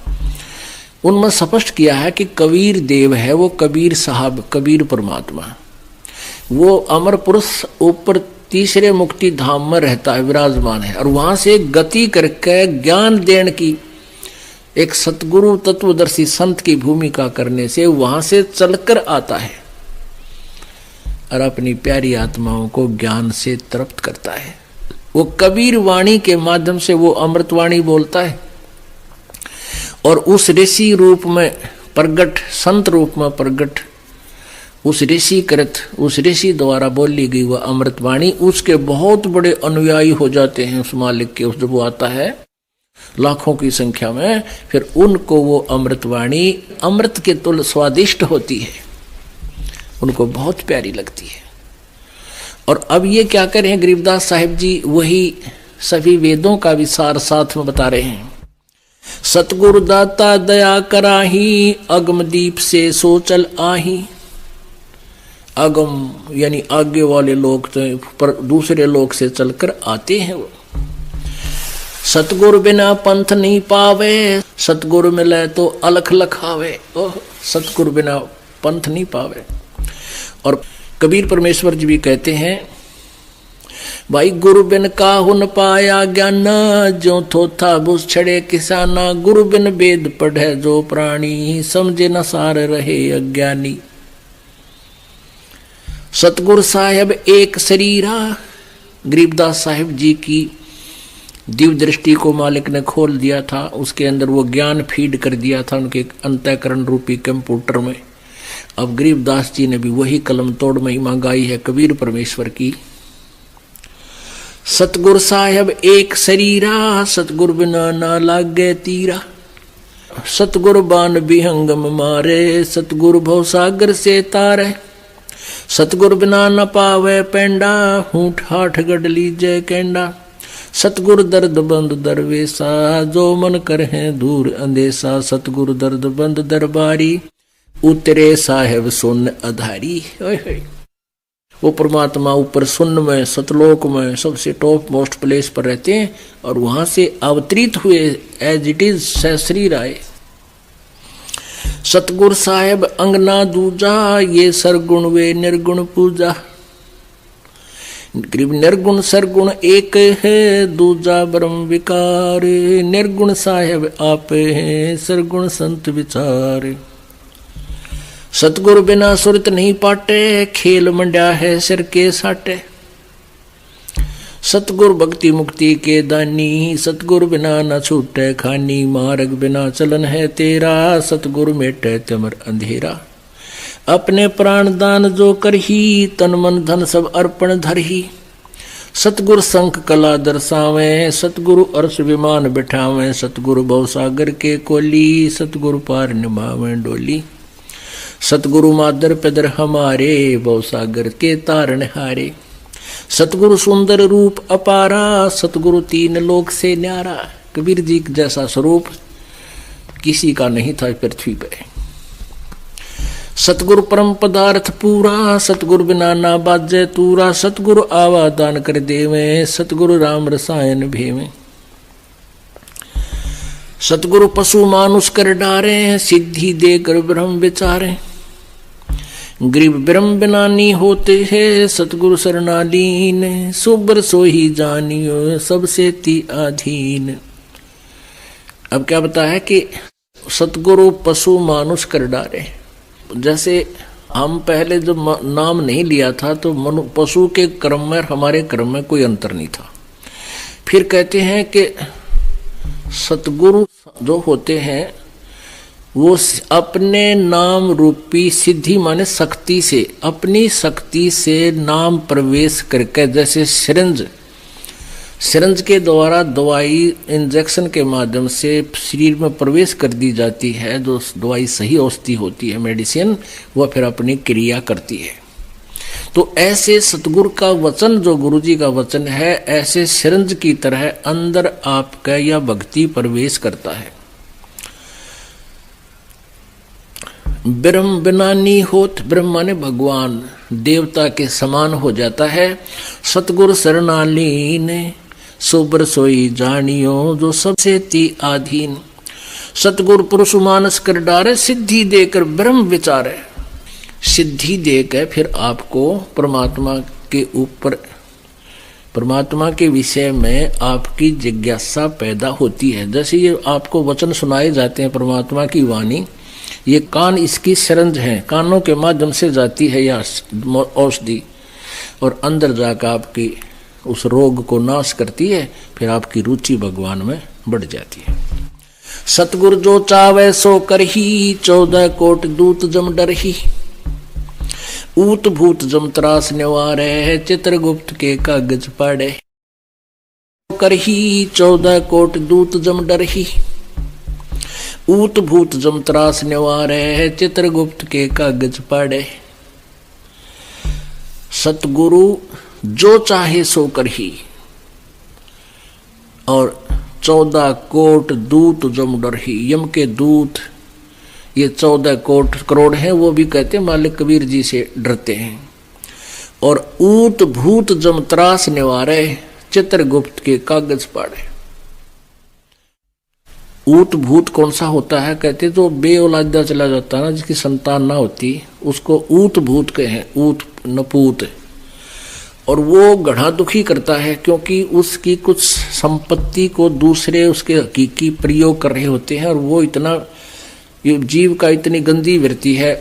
उनमें स्पष्ट किया है कि कबीर देव है वो, कबीर साहब, कबीर परमात्मा, वो अमर पुरुष ऊपर तीसरे मुक्ति धाम में रहता है, विराजमान है, और वहां से गति करके ज्ञान देने की एक सतगुरु तत्वदर्शी संत की भूमिका करने से वहां से चलकर आता है और अपनी प्यारी आत्माओं को ज्ञान से तृप्त करता है। वो कबीर वाणी के माध्यम से वो अमृतवाणी बोलता है, और उस ऋषि रूप में प्रगट संत रूप में प्रगट उस ऋषि कृत उस ऋषि द्वारा बोली गई वह अमृतवाणी उसके बहुत बड़े अनुयायी हो जाते हैं उस मालिक के। उस जब वो आता है लाखों की संख्या में, फिर उनको वो अमृतवाणी अमृत के तुल्य स्वादिष्ट होती है, उनको बहुत प्यारी लगती है। और अब ये क्या करें, गरीबदास साहिब जी वही सभी वेदों का विसार साथ में बता रहे हैं। सतगुरु दाता दया कराही, अगम दीप से सोचल आही। अगम यानी आगे वाले लोग तो पर दूसरे लोग से चलकर आते हैं। वो सतगुरु बिना पंथ नहीं पावे, सतगुरु मिले तो अलख लखावे। ओह, सतगुरु बिना पंथ नहीं पावे। और कबीर परमेश्वर जी भी कहते हैं, भाई गुरु बिन काहू न पाया ज्ञान, जो थोथा बुझ छड़े किसाना। गुरु बिन वेद पढ़े जो प्राणी, समझे न सार रहे अज्ञानी। सतगुरु साहेब एक शरीरा, गरीबदास साहिब जी की दिव्य दृष्टि को मालिक ने खोल दिया था, उसके अंदर वो ज्ञान फीड कर दिया था उनके अंतःकरण रूपी कंप्यूटर में। अब गरीबदास जी ने भी वही कलम तोड़ महिमा गाई है कबीर परमेश्वर की। सतगुरु साहेब एक शरीरा, सतगुरु बिना ना लागे तीरा। सतगुरु बान विहंगम मारे, सतगुरु भव सागर से तारे। सतगुरु बिना न पावे पेंडा, हूठ हाठ गढ़ लीजे केंडा। सतगुरु दर्द बंद दरवेसा, जो मन करहे दूर अंदेसा। सतगुरु दर्द बंद दरबारी, उतरे साहेब सुन अधारी। वो परमात्मा ऊपर सुन में सतलोक में सबसे टॉप मोस्ट प्लेस पर रहते हैं और वहां से अवतरित हुए एज इट इज सशरीर आए। सतगुरु साहेब अंगना दूजा, ये सरगुण वे निर्गुण पूजा। निर्गुण सरगुण एक है, दूजा ब्रह्म विकार। निर्गुण साहेब आप हैं, सरगुण संत विचार। सतगुरु बिना सुरत नहीं पाटे, खेल मंड्या है सिर के साटे। सतगुरु भक्ति मुक्ति के दानी, सतगुरु बिना न छूटे खानी। मार्ग बिना चलन है तेरा, सतगुरु मेटे तमर अंधेरा। अपने प्राण दान जो करही, तन मन धन सब अर्पण धरही। सतगुरु शंख कला दर्शावे, सतगुरु अर्श विमान बिठावे। सतगुरु भव सागर के कोली, सतगुरु पार निभावे डोली। सतगुरु मादर पिदर हमारे, भव सागर के तारण हारे। सतगुरु सुंदर रूप अपारा, सतगुरु तीन लोक से न्यारा। कबीर जी जैसा स्वरूप किसी का नहीं था पृथ्वी पे। सतगुरु परम पदार्थ पूरा, सतगुरु बिना ना बाजे तूरा। सतगुरु आवा दान कर देवे, सतगुरु राम रसायन भेवे। सतगुरु पशु मानुष कर डारे, सिद्धि देकर ब्रह्म विचारे। गरीब ब्रह्म बिना नहीं होते हैं, सतगुरु शरणालीन। सुबर सोही जानियो, सबसे ती आधीन। अब क्या बताया कि सतगुरु पशु मानुष कर डारे। जैसे हम पहले जब नाम नहीं लिया था तो पशु के क्रम में हमारे क्रम में कोई अंतर नहीं था। फिर कहते हैं कि सतगुरु जो होते हैं वो अपने नाम रूपी सिद्धि माने शक्ति से, अपनी शक्ति से नाम प्रवेश करके, जैसे सिरंज के द्वारा दवाई इंजेक्शन के माध्यम से शरीर में प्रवेश कर दी जाती है। जो दवाई सही औषधि होती है मेडिसिन, वह फिर अपनी क्रिया करती है। तो ऐसे सतगुरु का वचन, जो गुरु जी का वचन है, ऐसे सिरंज की तरह अंदर आपका या भक्ति प्रवेश करता है। ब्रह्म बिना नहीं होत, ब्रह्म माने भगवान, देवता के समान हो जाता है। सतगुरु शरणालीन, सुबर सोई जानियो, जो सबसे ती आधीन। सतगुरु पुरुष मानस कर डारे, सिद्धि देकर ब्रह्म विचारे। सिद्धि देकर फिर आपको परमात्मा के ऊपर, परमात्मा के विषय में आपकी जिज्ञासा पैदा होती है। जैसे ये आपको वचन सुनाए जाते हैं परमात्मा की वाणी, ये कान इसकी सिरंज है, कानों के माध्यम से जाती है यह औषधि और अंदर जाकर आपकी उस रोग को नाश करती है। फिर आपकी रुचि भगवान में बढ़ जाती है। सतगुरु जो चावे सो करही 14 कोट दूत जम डरही। ऊत भूत जम त्रास निवारे चित्रगुप्त के कागज पढ़े। करही 14 कोट दूत जम डरही। ऊत भूत जम त्रास निवारे चित्रगुप्त के कागज पढ़े। सतगुरु जो चाहे सो करही और 14 कोट दूत जम डरही। यम के दूत ये 14 कोट करोड़ हैं, वो भी कहते हैं मालिक कबीर जी से डरते हैं। और ऊत भूत जम त्रास निवारे चित्रगुप्त के कागज पढ़े। ऊत भूत कौन सा होता है? कहते तो बेऔलादा चला जाता है ना, जिसकी संतान ना होती, उसको ऊत भूत कहे, ऊत नपूत। और वो गढ़ा दुखी करता है क्योंकि उसकी कुछ संपत्ति को दूसरे उसके हकीकी प्रयोग कर रहे होते हैं। और वो इतना, ये जीव का इतनी गंदी वृत्ति है,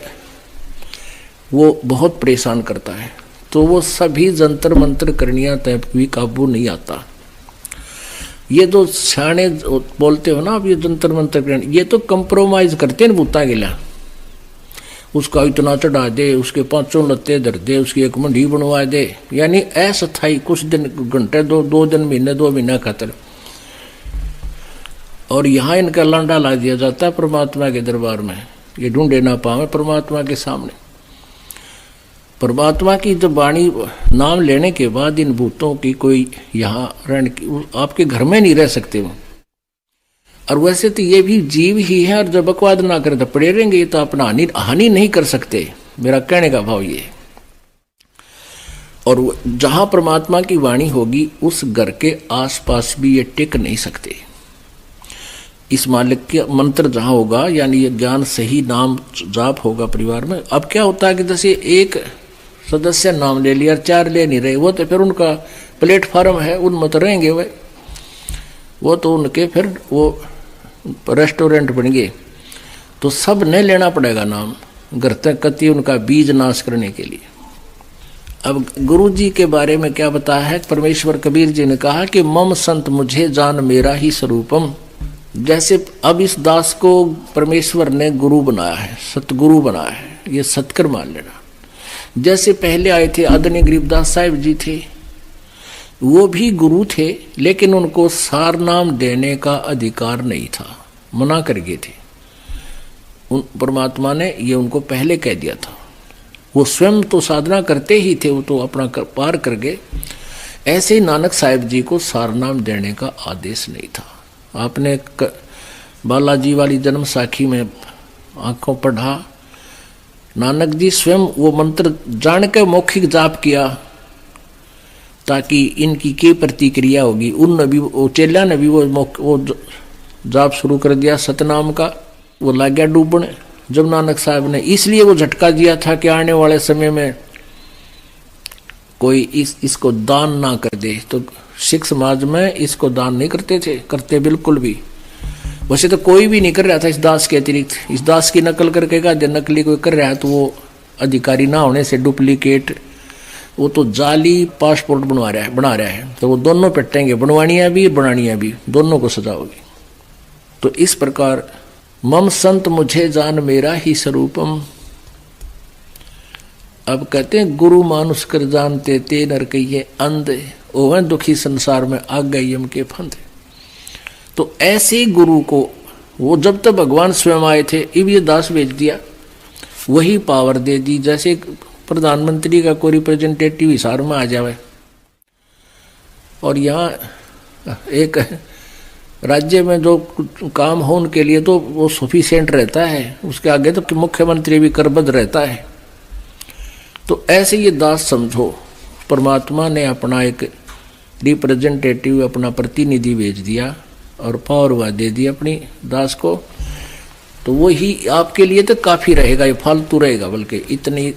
वो बहुत परेशान करता है। तो वो सभी जंतर मंत्र करनिया तय भी काबू नहीं आता। ये जो सियाने बोलते हो ना आप, ये जंतर मंत्र करने, ये तो कंप्रोमाइज करते हैं भूता गिला। उसका इतना चढ़ा दे, उसके 5 लत्ते धर दे, उसकी एक मंडी बनवा दे, यानी अस्थायी कुछ दिन, घंटे, 2 दिन, महीने, 2 महीना खातर। और यहाँ इनका लांडा ला दिया जाता है परमात्मा के दरबार में। ये ढूंढे ना पावे परमात्मा के सामने। परमात्मा की जब वाणी नाम लेने के बाद इन भूतों की कोई यहाँ रहने की, आपके घर में नहीं रह सकते वो। और वैसे तो ये भी जीव ही है, और जब बकवाद ना करे तो पड़े रहेंगे। ये तो अपना हानि नहीं कर सकते, मेरा कहने का भाव ये। और जहां परमात्मा की वाणी होगी उस घर के आसपास भी ये टिक नहीं सकते। इस मालिक के मंत्र जहां होगा, यानी ये ज्ञान सही नाम जाप होगा परिवार में। अब क्या होता है कि जैसे एक सदस्य नाम ले लिया, 4 ले नहीं रहे, वो तो फिर उनका प्लेटफॉर्म है, उनमें तो रहेंगे वो तो उनके फिर वो रेस्टोरेंट बन गए। तो सब ने लेना पड़ेगा नाम, घर तक कति उनका बीज नाश करने के लिए। अब गुरु जी के बारे में क्या बताया है? परमेश्वर कबीर जी ने कहा कि मम संत मुझे जान मेरा ही स्वरूपम। जैसे अब इस दास को परमेश्वर ने गुरु बनाया है, सतगुरु बनाया है, ये सतकर मान लेना। जैसे पहले आए थे आदरणीय गरीबदास साहिब जी थे, वो भी गुरु थे, लेकिन उनको सार नाम देने का अधिकार नहीं था, मना कर गए थे। उन परमात्मा ने ये उनको पहले कह दिया था। वो स्वयं तो साधना करते ही थे, वो तो अपना पार कर गए। ऐसे ही नानक साहिब जी को सार नाम देने का आदेश नहीं था। आपने बालाजी वाली जन्म साखी में आंखों पढ़ा, नानक जी स्वयं वो मंत्र जान के मौखिक जाप किया ताकि इनकी क्या प्रतिक्रिया होगी। उन नबी वो चेला ने भी वो जाप शुरू कर दिया सतनाम का। वो लग गया डूबने जब नानक साहब ने, इसलिए वो झटका दिया था कि आने वाले समय में कोई इसको दान ना कर दे। तो सिख समाज में इसको दान नहीं करते बिल्कुल भी। वैसे तो कोई भी नहीं कर रहा था इस दास के अतिरिक्त। इस दास की नकल करके का नकली कोई कर रहा है तो वो अधिकारी ना होने से डुप्लीकेट, वो तो जाली पासपोर्ट बना रहा है। तो वो दोनों पिटेंगे, बनवानियां भी बनानियां भी, दोनों को सजा होगी। तो इस प्रकार मम संत मुझे जान मेरा ही स्वरूपम। अब कहते हैं गुरु मानुष कर जानते ते नर कहिए अंधे, ओह दुखी संसार में आ गए यम के फंदे। तो ऐसे गुरु को वो जब तक भगवान स्वयं आए थे, अब ये दास भेज दिया, वही पावर दे दी। जैसे प्रधानमंत्री का कोई रिप्रेजेंटेटिव हिसार में आ जावे और यहाँ एक राज्य में जो काम हो उनके लिए तो वो सफिशिएंट रहता है, उसके आगे तो मुख्यमंत्री भी करबद्ध रहता है। तो ऐसे ये दास समझो, परमात्मा ने अपना एक रिप्रेजेंटेटिव, अपना प्रतिनिधि भेज दिया और पावर दे दी अपनी दास को। तो वो ही आपके लिए तो काफी रहेगा, ये फालतू रहेगा, बल्कि इतनी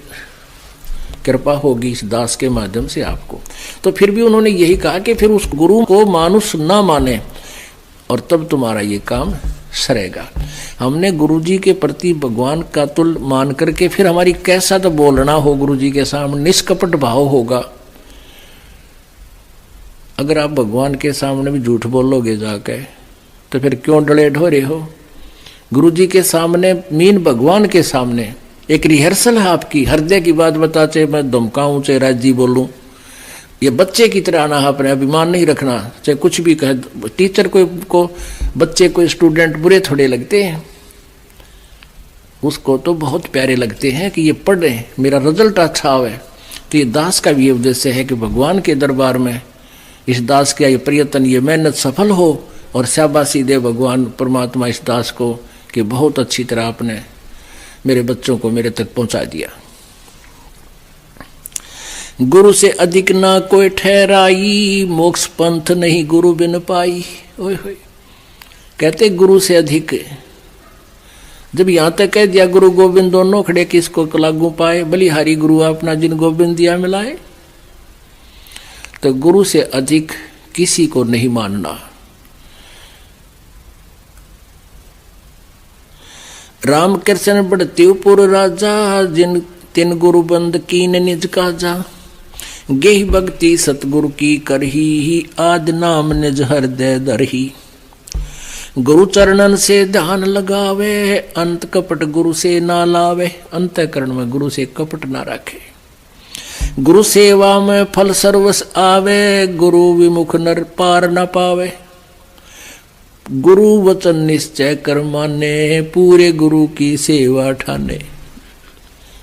कृपा होगी इस दास के माध्यम से आपको। तो फिर भी उन्होंने यही कहा कि फिर उस गुरु को मानुष ना माने और तब तुम्हारा ये काम सरेगा। हमने गुरुजी के प्रति भगवान का तुल मान करके फिर हमारी कैसा तो बोलना हो गुरुजी के सामने, निष्कपट भाव होगा। अगर आप भगवान के सामने भी झूठ बोलोगे जाके तो फिर क्यों डले ढोरे हो? गुरु जी के सामने, मीन भगवान के सामने एक रिहर्सल है आपकी। हृदय की बात बता, चाहे मैं धमकाऊं चाहे राजी बोलूं, ये बच्चे की तरह आना, अपने अभिमान नहीं रखना, चाहे कुछ भी कहे। टीचर को बच्चे को स्टूडेंट बुरे थोड़े लगते हैं, उसको तो बहुत प्यारे लगते हैं कि ये पढ़े, मेरा रिजल्ट अच्छा आवे। तो ये दास का भी उद्देश्य है कि भगवान के दरबार में इस दास का ये प्रयत्न, ये मेहनत सफल हो और शाबाशी दे भगवान परमात्मा इस दास को कि बहुत अच्छी तरह आपने मेरे बच्चों को मेरे तक पहुंचा दिया। गुरु से अधिक ना कोई ठहराई, मोक्ष पंथ नहीं गुरु बिन पाई। ओए होए, कहते गुरु से अधिक, जब यहां तक कह दिया गुरु गोविंद दोनों खड़े किसको लागू पाए, बलिहारी गुरु अपना जिन गोविंद दिया मिलाए। तो गुरु से अधिक किसी को नहीं मानना। रामकृष्ण बड़त्यूपुर राजा, जिन तिन गुरु बंद कीन निज काजा। गेहि भक्ति सतगुरु की करही, आद नाम निज हृदय धरही। गुरु चरणन से ध्यान लगावे, अंत कपट गुरु से ना लावे। अंतःकरण में गुरु से कपट ना रखे। गुरु सेवा में फल सर्वस आवे, गुरु विमुख नर पार न पावे। गुरु वचन निश्चय कर माने, पूरे गुरु की सेवा ठाने।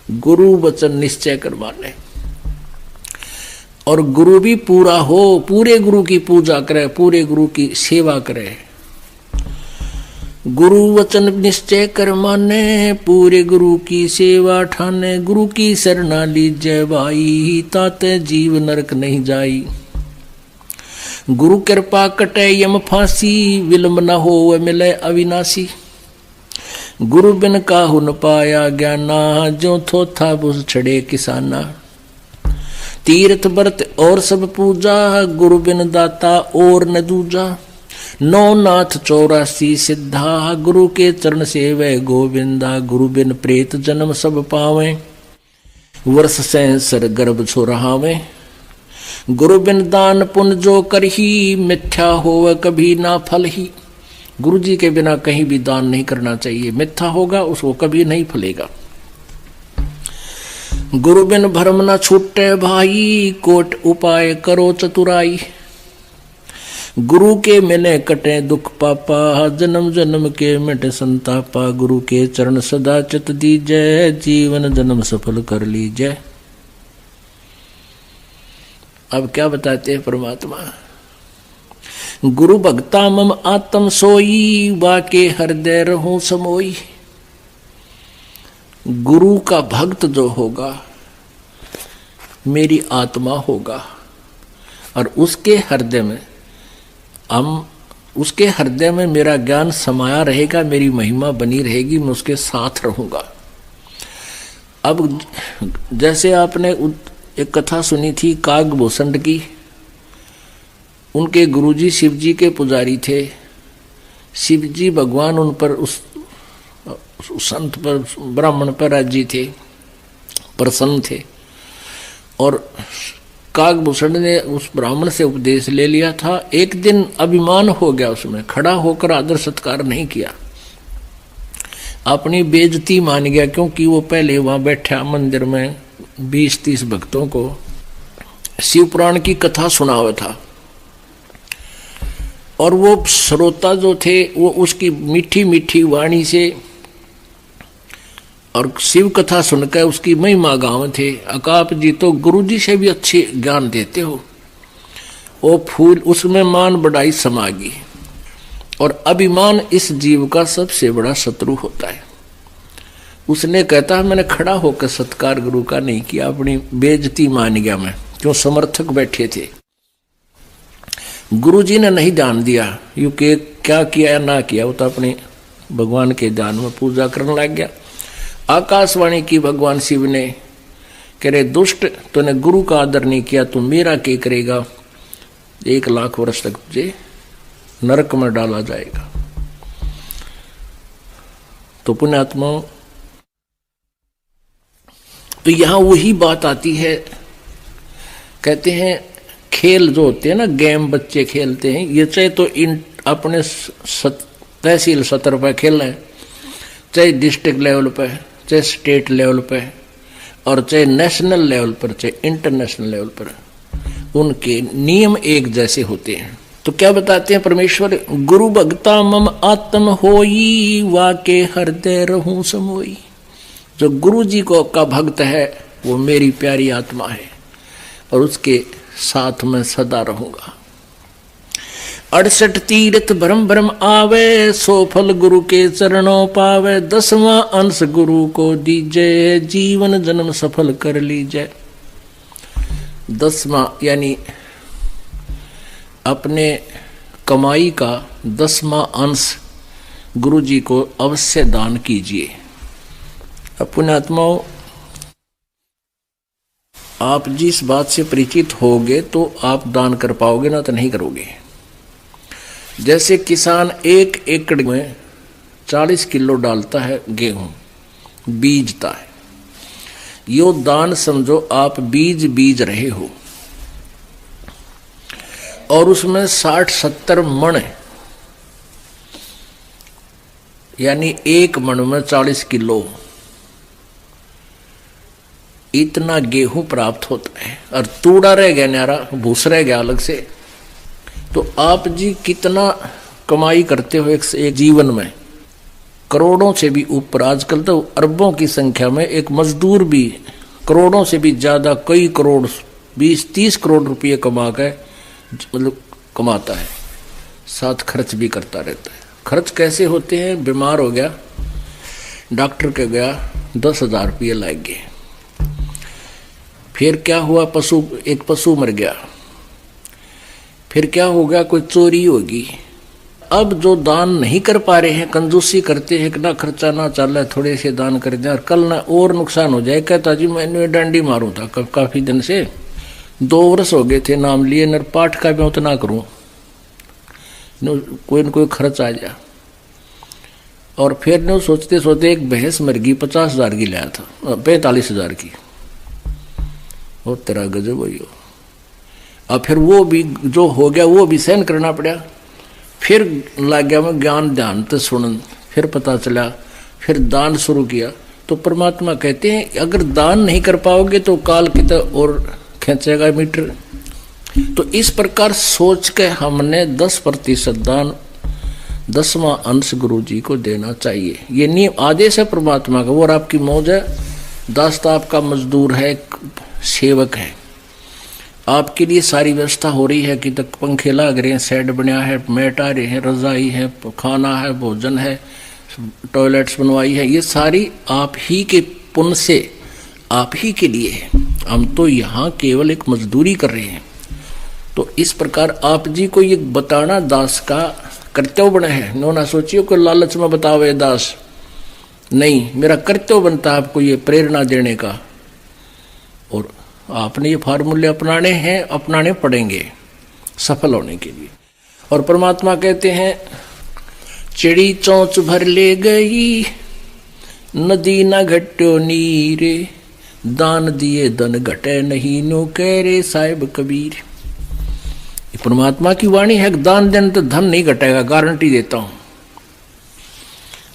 गुरु वचन निश्चय कर माने और गुरु भी पूरा हो, पूरे गुरु की पूजा करे, पूरे गुरु की सेवा करे। गुरु वचन निश्चय कर माने, पूरे गुरु की सेवा ठाने। गुरु की शरणा लीजय भाई, ताते जीव नरक नहीं जाई। गुरु कृपा कटे यम फांसी, विलंब न हो मिले अविनाशी। गुरु बिन काहु न पाया ज्ञाना, जो थोथा बुझ छड़े किसाना। तीर्थ व्रत और सब पूजा, गुरु बिन दाता और न दूजा। नौ नाथ 84 सिद्धा, गुरु के चरण सेवे गोविंदा। गुरु बिन प्रेत जन्म सब पावे, वर्ष सहस्र गर्भ छोरहावे। गुरु बिन दान पुण्य जो करही, मिथ्या होवे कभी ना फल ही। गुरु जी के बिना कहीं भी दान नहीं करना चाहिए, मिथ्या होगा उसको कभी नहीं फलेगा। गुरु बिन भरम न छूटे भाई, कोट उपाय करो चतुराई। गुरु के मिले कटे दुख पापा, जन्म जन्म के मिटे संतापा। गुरु के चरण सदा चित दीजय, जीवन जन्म सफल कर लीजय। अब क्या बताते हैं परमात्मा? गुरु भक्ता मम आत्म सोई, वाके हृदय रहूं समोई। गुरु का भक्त जो होगा मेरी आत्मा होगा और उसके हृदय में उसके हृदय में मेरा ज्ञान समाया रहेगा, मेरी महिमा बनी रहेगी, मैं उसके साथ रहूंगा। अब जैसे आपने एक कथा सुनी थी कागभूषण की, उनके गुरुजी शिवजी के पुजारी थे। शिवजी भगवान उन पर उस संत पर, ब्राह्मण पर राजी थे, प्रसन्न थे। और कागभूषण ने उस ब्राह्मण से उपदेश ले लिया था। एक दिन अभिमान हो गया, उसमें खड़ा होकर आदर सत्कार नहीं किया, अपनी बेइज्जती मान गया, क्योंकि वो पहले वहां बैठा मंदिर में 20-30 भक्तों को शिव पुराण की कथा सुना हुआ था। और वो श्रोता जो थे वो उसकी मीठी मीठी वाणी से और शिव कथा सुनकर उसकी महिमा गाँव थे। अकाप जी तो गुरु जी से भी अच्छे ज्ञान देते हो। वो फूल उसमें मान बढ़ाई समागी। और अभिमान इस जीव का सबसे बड़ा शत्रु होता है। उसने कहता है मैंने खड़ा होकर सत्कार गुरु का नहीं किया, अपनी बेइज्जती मान गया मैं, क्यों समर्थक बैठे थे। गुरु जी ने नहीं ध्यान दिया, क्योंकि क्या किया ना किया वो तो अपने भगवान के ध्यान में पूजा करने लग गया। आकाशवाणी की भगवान शिव ने, कह रहे दुष्ट, तूने गुरु का आदर नहीं किया, तू मेरा क्या करेगा? 1 लाख वर्ष तक तुझे नरक में डाला जाएगा। तो पुण्यात्माओं, तो यहां वही बात आती है। कहते हैं खेल जो होते हैं ना, गेम बच्चे खेलते हैं, ये चाहे तो अपने तहसील स्तर पर खेलें, चाहे डिस्ट्रिक्ट लेवल पे, चाहे स्टेट लेवल पे, और चाहे नेशनल लेवल पर, चाहे इंटरनेशनल लेवल पर, उनके नियम एक जैसे होते हैं। तो क्या बताते हैं परमेश्वर, गुरु भक्ता मम आत्म होई, वाके हृदय रहूं समोई। जो गुरु जी को का भक्त है वो मेरी प्यारी आत्मा है और उसके साथ में सदा रहूंगा। 68 तीर्थ भरम भरम आवे, 100 फल गुरु के चरणों पावे। 10वां अंश गुरु को दीजिए, जीवन जन्म सफल कर लीजिए। 10वां यानी अपने कमाई का 10वां अंश गुरु जी को अवश्य दान कीजिए। अपने आत्माओं, आप जिस बात से परिचित होगे तो आप दान कर पाओगे, ना तो नहीं करोगे। जैसे किसान 1 एकड़ में 40 किलो डालता है गेहूं, बीजता है, यो दान समझो आप बीज रहे हो, और उसमें 60-70 मण, यानी 1 मण में 40 किलो, इतना गेहूं प्राप्त होता है। और तूड़ा रह गया न्यारा, भूस रह गया अलग से। तो आप जी कितना कमाई करते हो एक जीवन में, करोड़ों से भी ऊपर। आजकल तो अरबों की संख्या में एक मजदूर भी करोड़ों से भी ज्यादा, कई करोड़, 20-30 करोड़ रुपये कमा के मतलब कमाता है, साथ खर्च भी करता रहता है। खर्च कैसे होते हैं, बीमार हो गया, डॉक्टर के गया, 10,000 रुपये लग गए। फिर क्या हुआ, एक पशु मर गया। फिर क्या हो गया, कोई चोरी होगी। अब जो दान नहीं कर पा रहे हैं, कंजूसी करते हैं, ना खर्चा ना चल, थोड़े से दान कर दें और कल ना और नुकसान हो जाए। कहता जी मैंने डंडी मारूं था काफी दिन से, 2 वर्ष हो गए थे नाम लिए, नर पाठ का मैं उतना करूं, कोई न कोई खर्च आ जाए। और फिर ने सोचते सोचते एक भैंस मर गई, 50,000 की लाया था, 45,000 की। वो तेरा गजब हो। और फिर वो भी जो हो गया वो भी सहन करना पड़ा। फिर लग गया मैं ज्ञान ध्यान तो सुन, फिर पता चला, फिर दान शुरू किया। तो परमात्मा कहते हैं अगर दान नहीं कर पाओगे तो काल की तो और खींचेगा मीटर। तो इस प्रकार सोच के हमने 10% दान, 10वां अंश गुरु जी को देना चाहिए। ये नियम आदेश है परमात्मा का। वो और आपकी मौज है, दास तो आपका मजदूर है, सेवक है, आपके लिए सारी व्यवस्था हो रही है कि तक पंखे लग रहे हैं, सेट बना है, मैट आ रहे हैं, रजाई है, खाना है, भोजन है, टॉयलेट्स बनवाई है, ये सारी आप ही के पुण्य से आप ही के लिए है। हम तो यहाँ केवल एक मजदूरी कर रहे हैं। तो इस प्रकार आप जी को ये बताना दास का कर्तव्य बना है। नो ना सोचियो कोई लालच में बतावे दास, नहीं, मेरा कर्तव्य बनता है आपको ये प्रेरणा देने का। और आपने ये फार्मूले अपनाने हैं, अपनाने पड़ेंगे सफल होने के लिए। और परमात्मा कहते हैं चिड़ी चोंच भर ले गई, नदी न घट्यो नीरे, दान दिए धन घटे नहीं, नो कह रे साहिब कबीर। ये परमात्मा की वाणी है, दान देने तो धन नहीं घटेगा, गारंटी देता हूं।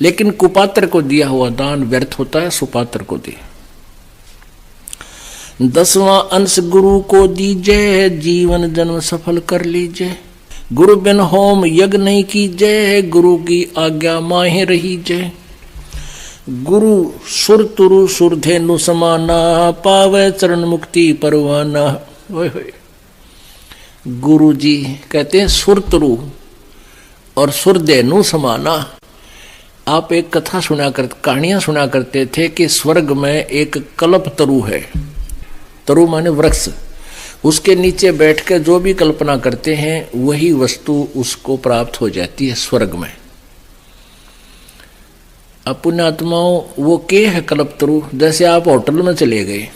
लेकिन कुपात्र को दिया हुआ दान व्यर्थ होता है, सुपात्र को दे। 10वां अंश गुरु को दीजिए, जीवन जन्म सफल कर लीजिए। गुरु बिन होम यज्ञ नहीं कीजिए, गुरु की आज्ञा माहे रहीजे। गुरु सुर तुरु सुरधेनु समाना, पावे चरण मुक्ति परवाना। गुरु जी कहते हैं सुरतरु और सुरधेनु समाना। आप एक कथा कहानियां सुना करते थे कि स्वर्ग में एक कल्प तरु है। तरु माने वृक्ष, उसके नीचे बैठ कर जो भी कल्पना करते हैं वही वस्तु उसको प्राप्त हो जाती है स्वर्ग में। अब पुण्यात्माओं, वो के है कल्पतरु। जैसे आप होटल में चले गए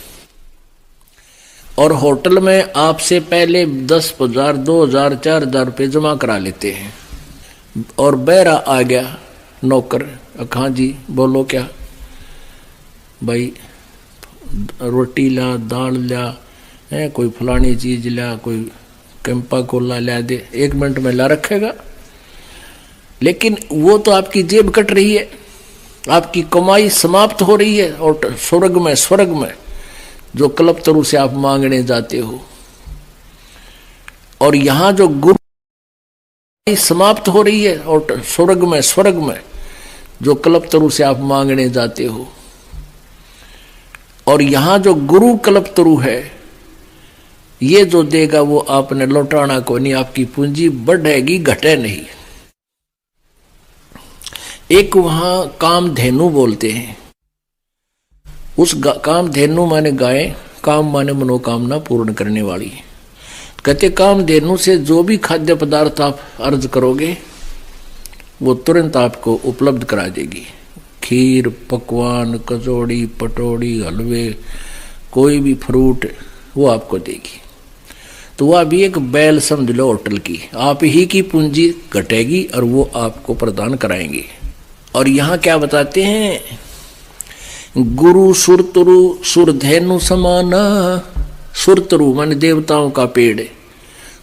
और होटल में आपसे पहले 10,000, 2,000, 4,000 रुपये जमा करा लेते हैं, और बैरा आ गया नौकर, हाँ जी बोलो क्या भाई, रोटी ला, दाल ला, है कोई फलानी चीज ला, कोई कैंपा कोला ला दे, 1 मिनट में ला रखेगा। लेकिन वो तो आपकी जेब कट रही है, आपकी कमाई समाप्त हो रही है, और स्वर्ग में जो कल्पतरु से आप मांगने जाते हो, और यहां जो गुरु समाप्त हो रही है, और स्वर्ग में जो कल्पतरु से आप मांगने जाते हो, और यहां जो गुरु कल्पतरु है, ये जो देगा वो आपने लौटाना को नहीं, आपकी पूंजी बढ़ेगी घटे नहीं। एक वहां कामधेनु बोलते हैं, उस कामधेनु माने गाय, काम माने मनोकामना पूर्ण करने वाली। कहते कामधेनु से जो भी खाद्य पदार्थ आप अर्ज करोगे वो तुरंत आपको उपलब्ध करा देगी। खीर, पकवान, कचौड़ी, पटौड़ी, हलवे, कोई भी फ्रूट वो आपको देगी। तो वह भी एक बैल समझ लो होटल की, आप ही की पूंजी घटेगी और वो आपको प्रदान कराएंगे। और यहाँ क्या बताते हैं, गुरु सुरतरु सुरधेनु समाना। सुरतरु माने देवताओं का पेड़,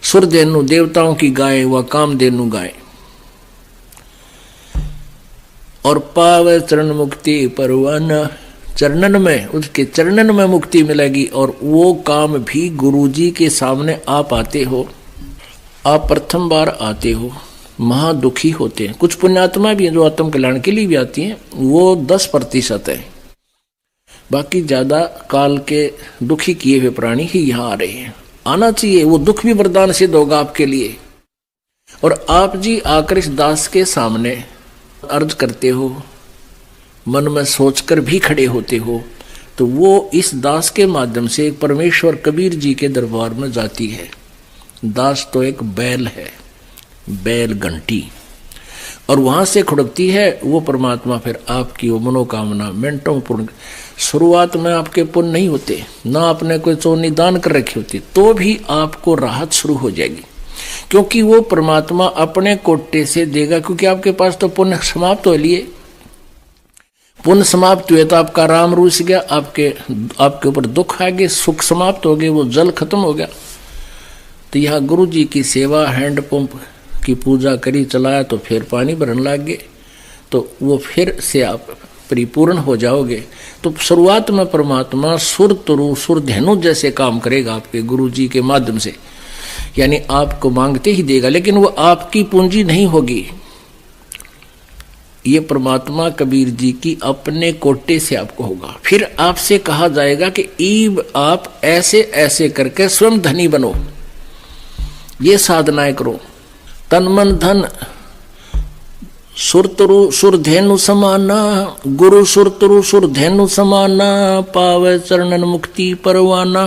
सुरधेनु देवताओं की गाय, व कामधेनु गाय। और पावे चरण मुक्ति परवाना, चरणन में, उसके चरणन में मुक्ति मिलेगी। और वो काम भी गुरुजी के सामने आप आते हो, आप प्रथम बार आते हो, महादुखी होते हैं। कुछ पुण्यात्मा भी हैं जो आत्म कल्याण के लिए भी आती हैं, वो 10% है, बाकी ज्यादा काल के दुखी किए हुए प्राणी ही यहाँ आ रहे हैं। आना चाहिए, वो दुख भी वरदान सिद्ध होगा आपके लिए। और आप जी आकर इस दास के सामने अर्ज करते हो, मन में सोचकर भी खड़े होते हो, तो वो इस दास के माध्यम से परमेश्वर कबीर जी के दरबार में जाती है। दास तो एक बैल है, बैल घंटी, और वहां से खुड़कती है वो परमात्मा। फिर आपकी वो मनोकामना मिनटों पूर्ण। शुरुआत में आपके पुण्य नहीं होते, ना आपने कोई चौनी दान कर रखी होती, तो भी आपको राहत शुरू हो जाएगी, क्योंकि वो परमात्मा अपने कोटे से देगा। क्योंकि आपके पास तो पुण्य समाप्त हो लिए, पुण्य समाप्त हुए तो आपका राम रूस गया, आपके ऊपर दुख आ गए, सुख समाप्त हो गए, वो जल खत्म हो गया। तो यहाँ गुरु जी की सेवा, हैंडपंप की पूजा करी, चलाया, तो फिर पानी भरने लग गए, तो वो फिर से आप परिपूर्ण हो जाओगे। तो शुरुआत में परमात्मा सुरतरु सुरधेनु जैसे काम करेगा आपके गुरु जी के माध्यम से, यानी आपको मांगते ही देगा, लेकिन वो आपकी पूंजी नहीं होगी। ये परमात्मा कबीर जी की अपने कोटे से आपको होगा। फिर आपसे कहा जाएगा कि ईब आप ऐसे ऐसे करके स्वयं धनी बनो, ये साधनाएं करो। तन मन धन सुरतरु सुरधेनु समाना, गुरु सुरतरु सुरधेनु समाना, पावे चरणन मुक्ति परवाना।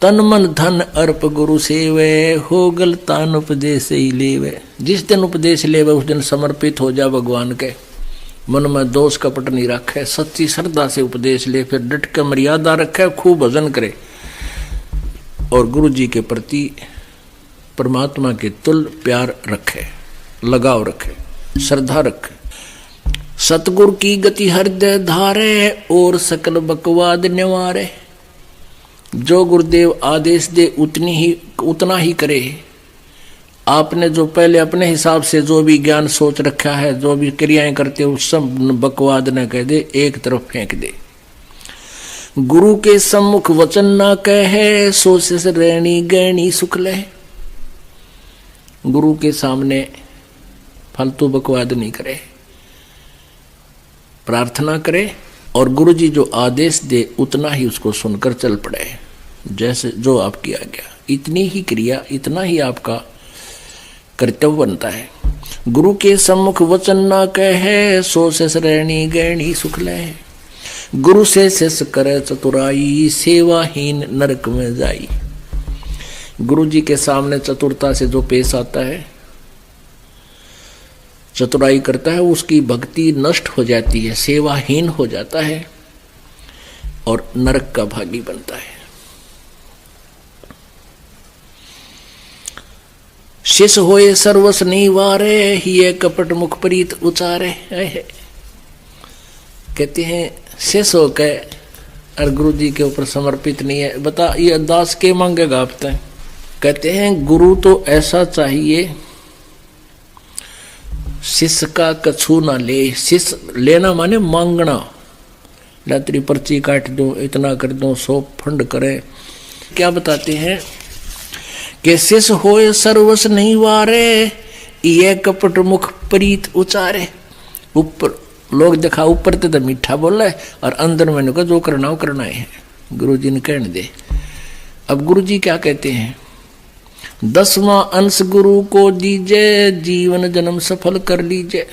तन मन धन अर्प गुरु सेवे, हो गल तान उपदेश ही लेवे। जिस दिन उपदेश लेवे उस दिन समर्पित हो जा भगवान के, मन में दोष कपट नहीं रखे, सच्ची श्रद्धा से उपदेश ले, फिर डट के मर्यादा रखे, खूब भजन करे, और गुरु जी के प्रति परमात्मा के तुल प्यार रखे, लगाव रखे, श्रद्धा रखे। सतगुर की गति हृदय धारे, और सकल बकवाद निवारे। जो गुरुदेव आदेश दे उतना ही करे। आपने जो पहले अपने हिसाब से जो भी ज्ञान सोच रखा है, जो भी क्रियाएं करते हो, सब बकवाद न कह दे, एक तरफ फेंक दे। गुरु के सम्मुख वचन ना कहे, सोच से रहनी गहनी सुख ले। गुरु के सामने फालतू बकवाद नहीं करे, प्रार्थना करे, और गुरु जी जो आदेश दे उतना ही उसको सुनकर चल पड़े, जैसे जो आपकी आज्ञा। इतनी ही क्रिया, इतना ही आपका कर्तव्य बनता है। गुरु के सम्मुख वचन ना कहे, सो शेष रहनी गहनी सुख ले। गुरु से शेष करे चतुराई, सेवाहीन नरक में जाई। गुरु जी के सामने चतुरता से जो पेश आता है, चतुराई करता है, उसकी भक्ति नष्ट हो जाती है, सेवाहीन हो जाता है और नरक का भागी बनता है। शिष होए सर्वस निवारे, ये कपट मुख प्रीत उचारे। कहते हैं शिष होकर और गुरु जी के ऊपर समर्पित नहीं है, बता ये दास के मांगेगा आपसे। कहते हैं गुरु तो ऐसा चाहिए शिष्य का कछु ना ले। शिष्य लेना माने मांगना, तेरी पर्ची काट दूं, इतना कर दूं, 100 फंड करें। क्या बताते हैं कि शिष्य होए सर्वस नहीं वारे, ये कपट मुख प्रीत उचारे। ऊपर लोग देखा ऊपर तो मीठा बोला है और अंदर मैंने कहा जो करना हो करना है, गुरु जी ने कहने दे। अब गुरु जी क्या कहते हैं, 10वां अंश गुरु को दीजिए, जीवन जन्म सफल कर लीजिए।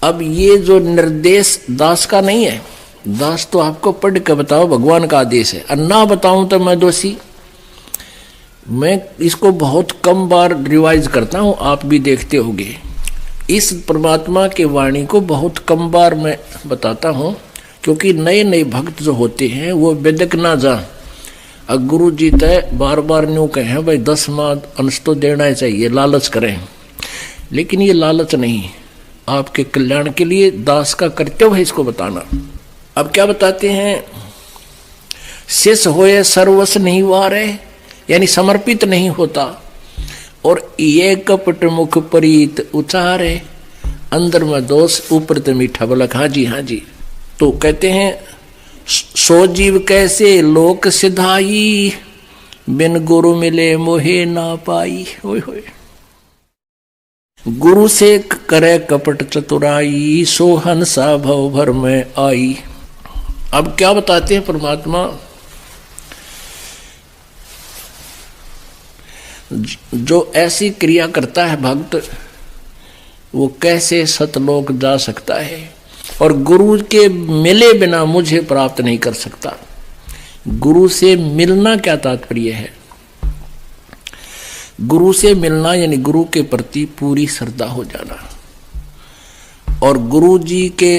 अब ये जो निर्देश दास का नहीं है, दास तो आपको पढ़ के बताओ, भगवान का आदेश है, और ना बताऊं तो मैं दोषी। मैं इसको बहुत कम बार रिवाइज करता हूं, आप भी देखते होंगे। इस परमात्मा के वाणी को बहुत कम बार मैं बताता हूं, क्योंकि नए नए भक्त जो होते हैं वो बेदक ना जा। अब गुरु जी तय बार बार न्यू कहे भाई 10वां अंश तो देना ही चाहिए, लालच करें, लेकिन ये लालच नहीं, आपके कल्याण के लिए दास का कर्तव्य है इसको बताना। अब क्या बताते हैं, शेष होए सर्वस नहीं वारे, यानी समर्पित नहीं होता, और ये कपट मुख प्रीत उचारे, अंदर में दोष ऊपर तो मीठा बोला। हाँ जी हाँ जी। तो कहते हैं सो जीव कैसे लोक सिधाई, बिन गुरु मिले मोहे ना पाई। होय होय। गुरु से करे कपट चतुराई, सो हंसा भव भर में आई। अब क्या बताते हैं परमात्मा, जो ऐसी क्रिया करता है भक्त, वो कैसे सतलोक जा सकता है, और गुरु के मिले बिना मुझे प्राप्त नहीं कर सकता। गुरु से मिलना क्या तात्पर्य है, गुरु से मिलना यानी गुरु के प्रति पूरी श्रद्धा हो जाना, और गुरु जी के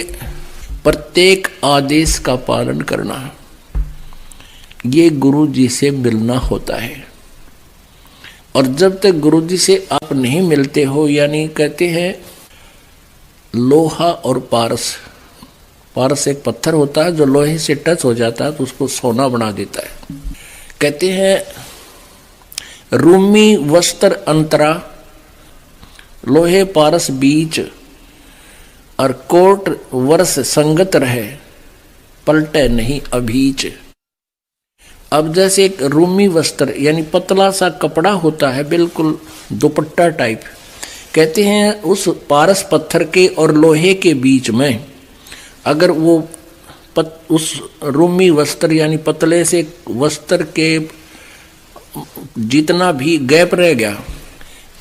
प्रत्येक आदेश का पालन करना, ये गुरु जी से मिलना होता है। और जब तक गुरु जी से आप नहीं मिलते हो, यानी कहते हैं लोहा और पारस, पारस एक पत्थर होता है जो लोहे से टच हो जाता है तो उसको सोना बना देता है। कहते हैं रूमी वस्त्र अंतरा, लोहे पारस बीच, और कोट वर्ष संगत रहे, पलटे नहीं अभीच। अब जैसे एक रूमी वस्त्र यानी पतला सा कपड़ा होता है, बिल्कुल दुपट्टा टाइप, कहते हैं उस पारस पत्थर के और लोहे के बीच में अगर वो उस रूमी वस्त्र यानी पतले से वस्त्र के जितना भी गैप रह गया,